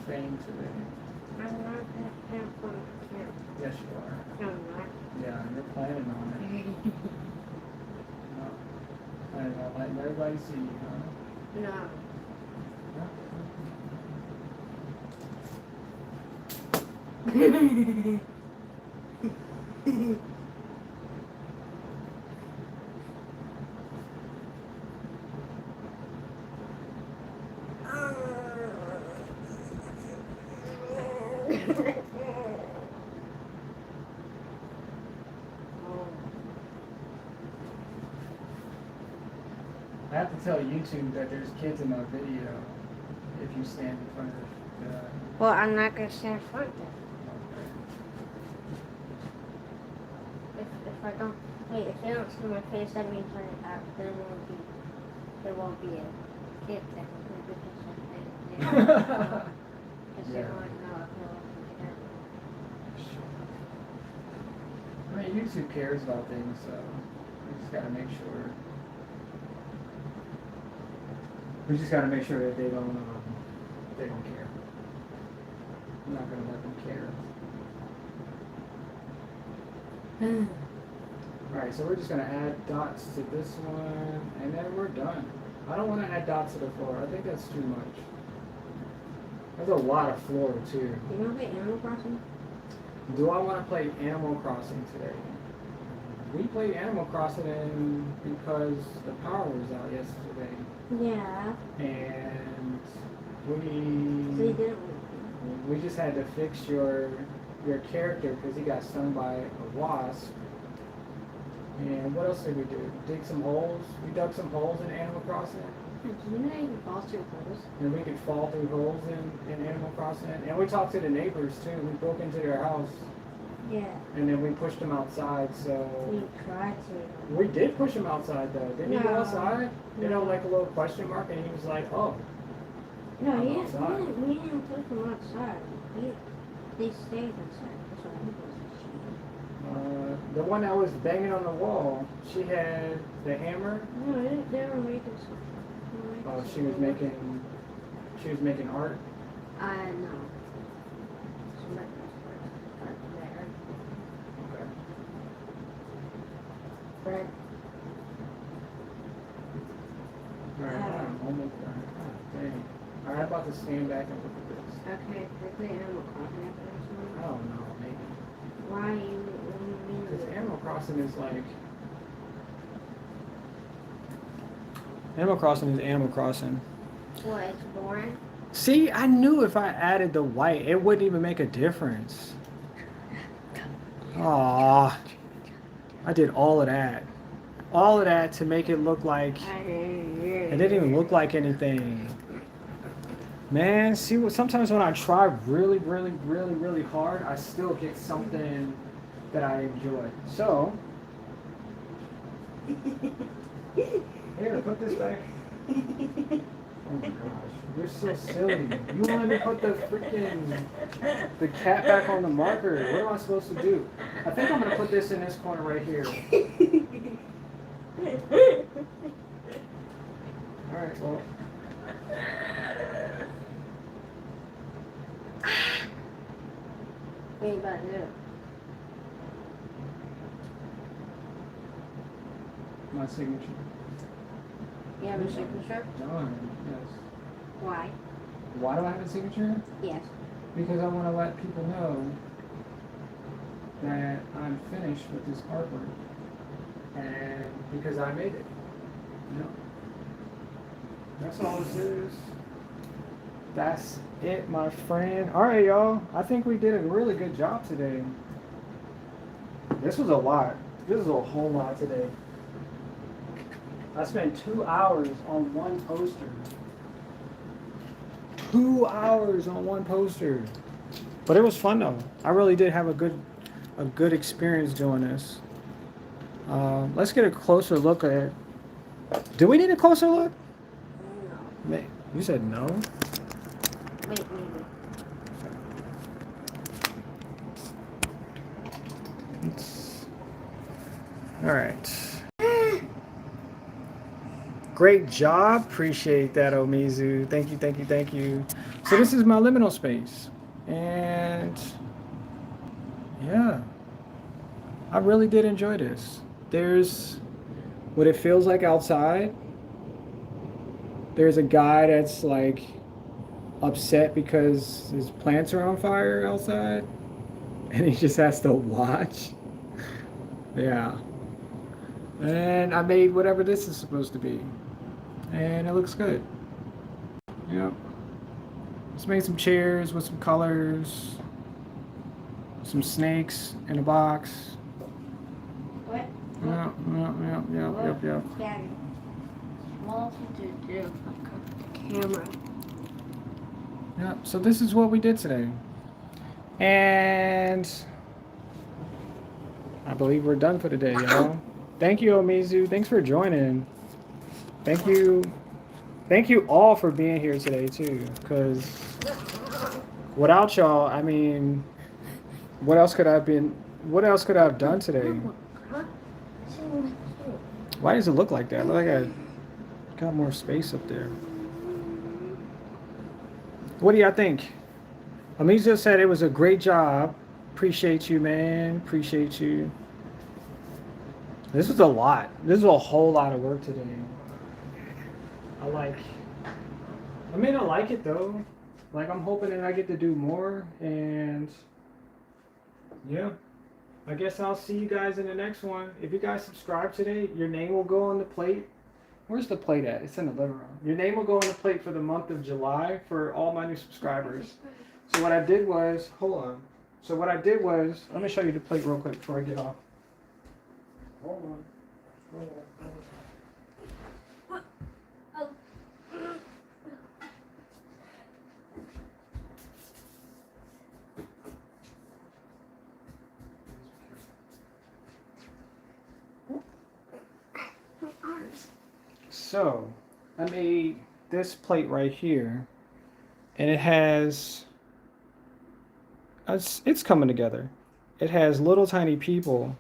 Speaker 1: fame today.
Speaker 2: I'm not going to have fun on camera.
Speaker 1: Yes, you are.
Speaker 2: No, I'm not.
Speaker 1: Yeah, you're planning on it. No. Planning on letting everybody see you, huh?
Speaker 2: No.
Speaker 1: I have to tell YouTube that there's kids in my video if you stand in front of the...
Speaker 2: Well, I'm not going to stand in front then. If I don't, wait, if they don't see my face, that means there won't be a kid technically because they
Speaker 1: Yeah.
Speaker 2: won't know if they're looking
Speaker 1: I mean, YouTube cares about things, so we just gotta make sure. We just gotta make sure that they don't care. I'm not gonna let them care. Alright, so we're just gonna add dots to this one, and then we're done. I don't want to add dots to the floor. I think that's too much. There's a lot of floor, too.
Speaker 2: You want to play Animal Crossing?
Speaker 1: Do I want to play Animal Crossing today? We played Animal Crossing because the power was out yesterday.
Speaker 2: Yeah.
Speaker 1: And
Speaker 2: So you didn't
Speaker 1: we just had to fix your character because he got stung by a wasp. And what else did we do? Dig some holes. We dug some holes in Animal Crossing.
Speaker 2: Did you know you can fall through holes?
Speaker 1: And we could fall through holes in Animal Crossing. And we talked to the neighbors too. We broke into their house.
Speaker 2: Yeah.
Speaker 1: And then we pushed them outside, so...
Speaker 2: We tried to.
Speaker 1: We did push him outside though. Didn't he go
Speaker 2: No.
Speaker 1: outside? You know, like a little question mark, and he was like, oh.
Speaker 2: No,
Speaker 1: I'm
Speaker 2: we
Speaker 1: outside.
Speaker 2: didn't push them outside. They stayed inside. That's what I was.
Speaker 1: The one that was banging on the wall, she had the hammer.
Speaker 2: No, they were making something.
Speaker 1: Oh, she was making art.
Speaker 2: No. Somebody else art there.
Speaker 1: Okay.
Speaker 2: But
Speaker 1: Alright, I'm almost done. Oh, dang. Alright, I'm about to stand back and look at this.
Speaker 2: okay, if we play Animal Crossing after this
Speaker 1: I
Speaker 2: one.
Speaker 1: don't know, maybe.
Speaker 2: Why you what do you mean?
Speaker 1: Because Animal Crossing is like... Animal Crossing is Animal Crossing.
Speaker 2: What, it's boring?
Speaker 1: See, I knew if I added the white, it wouldn't even make a difference. Aww. I did all of that. All of that to make it look like... It didn't even look like anything. Man, see, sometimes when I try really, really, really, really hard, I still get something that I enjoy. So... Here, put this back. Oh my gosh, you're so silly. You wanted me to put the cat back on the marker. What am I supposed to do? I think I'm gonna put this in this corner right here. Alright, well.
Speaker 2: What are you about to do?
Speaker 1: My signature.
Speaker 2: You have a signature?
Speaker 1: Done, yes.
Speaker 2: Why?
Speaker 1: Why do I have a signature?
Speaker 2: Yes.
Speaker 1: Because I want to let people know that I'm finished with this artwork. and because I made it. You know, that's all this is. That's it, my friend. All right, y'all. I think we did a really good job today. This was a lot. This is a whole lot today. I spent 2 hours on one poster. 2 hours on one poster. But it was fun though. I really did have a good experience doing this. Let's get a closer look at it. Do we need a closer look?
Speaker 2: No.
Speaker 1: You said no?
Speaker 2: Wait, maybe.
Speaker 1: All right. Great job. Appreciate that, Omizu. Thank you, thank you, thank you. So this is my liminal space. And yeah, I really did enjoy this. There's what it feels like outside. There's a guy that's like upset because his plants are on fire outside and he just has to watch. Yeah. And I made whatever this is supposed to be. And it looks good. Yep. Just made some chairs with some colors. Some snakes in a box.
Speaker 2: What?
Speaker 1: Yep.
Speaker 2: Daddy. What else did you do? The camera.
Speaker 1: Yep. So this is what we did today. And I believe we're done for today, y'all. Thank you, Omizu. Thanks for joining. Thank you. Thank you all for being here today too. Because without y'all, I mean, what else could I have done today?
Speaker 2: Huh?
Speaker 1: Why does it look like that? Look like I got more space up there. What do y'all think? Amiza said it was a great job. Appreciate you, man. Appreciate you. This was a lot. This is a whole lot of work today. I like it though. Like I'm hoping that I get to do more, and yeah. I guess I'll see you guys in the next one. If you guys subscribe today, your name will go on the plate. Where's the plate at? It's in the living room. Your name will go on the plate for the month of July for all my new subscribers. So what I did was, hold on. So what I did was, let me show you the plate real quick before I get off. Hold on. So I made this plate right here, and it has, it's coming together. It has little tiny people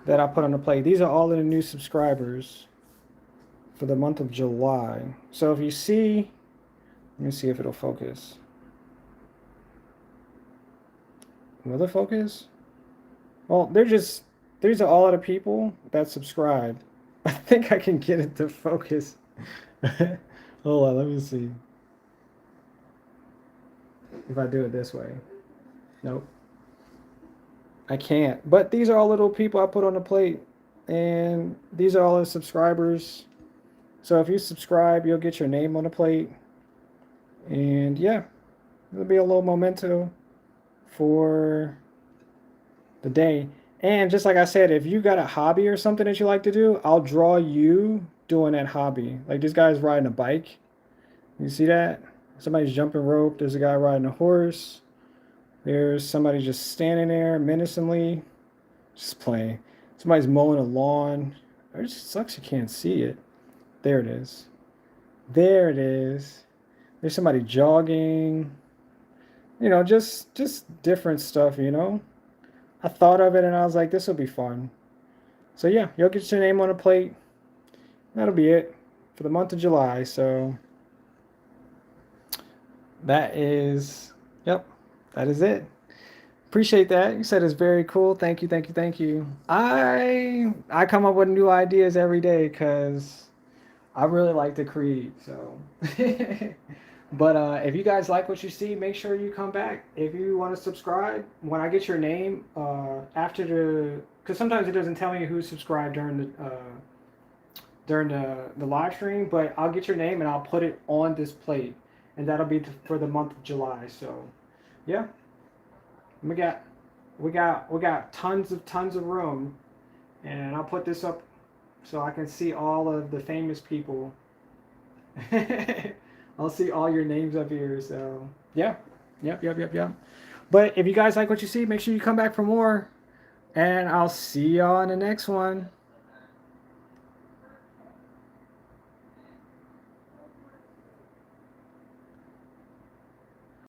Speaker 1: that I put on the plate. These are all of the new subscribers for the month of July. So if you see, let me see if it'll focus. Will it focus? Well, these are all of the people that subscribed. I think I can get it to focus. Hold on, let me see. If I do it this way. Nope. I can't. But these are all little people I put on the plate. And these are all the subscribers. So if you subscribe, you'll get your name on the plate. And yeah, it'll be a little memento for the day. And just like I said, if you got a hobby or something that you like to do, I'll draw you doing that hobby. Like this guy's riding a bike. You see that? Somebody's jumping rope. There's a guy riding a horse. There's somebody just standing there menacingly, just playing. Somebody's mowing a lawn. It just sucks you can't see it. There it is. There it is. There's somebody jogging. You know, just different stuff, you know. I thought of it and I was like, this will be fun. So yeah, you'll get your name on a plate. That'll be it for the month of July. So that is, yep, that is it. Appreciate that. You said it's very cool. Thank you, thank you, thank you. I come up with new ideas every day because I really like to create. So But if you guys like what you see, make sure you come back. If you want to subscribe, when I get your name, after the because sometimes it doesn't tell me who's subscribed during the live stream, but I'll get your name and I'll put it on this plate, and that'll be for the month of July. So, yeah, we got tons of room, and I'll put this up so I can see all of the famous people. I'll see all your names up here. So, yeah, yep. But if you guys like what you see, make sure you come back for more, and I'll see y'all in the next one.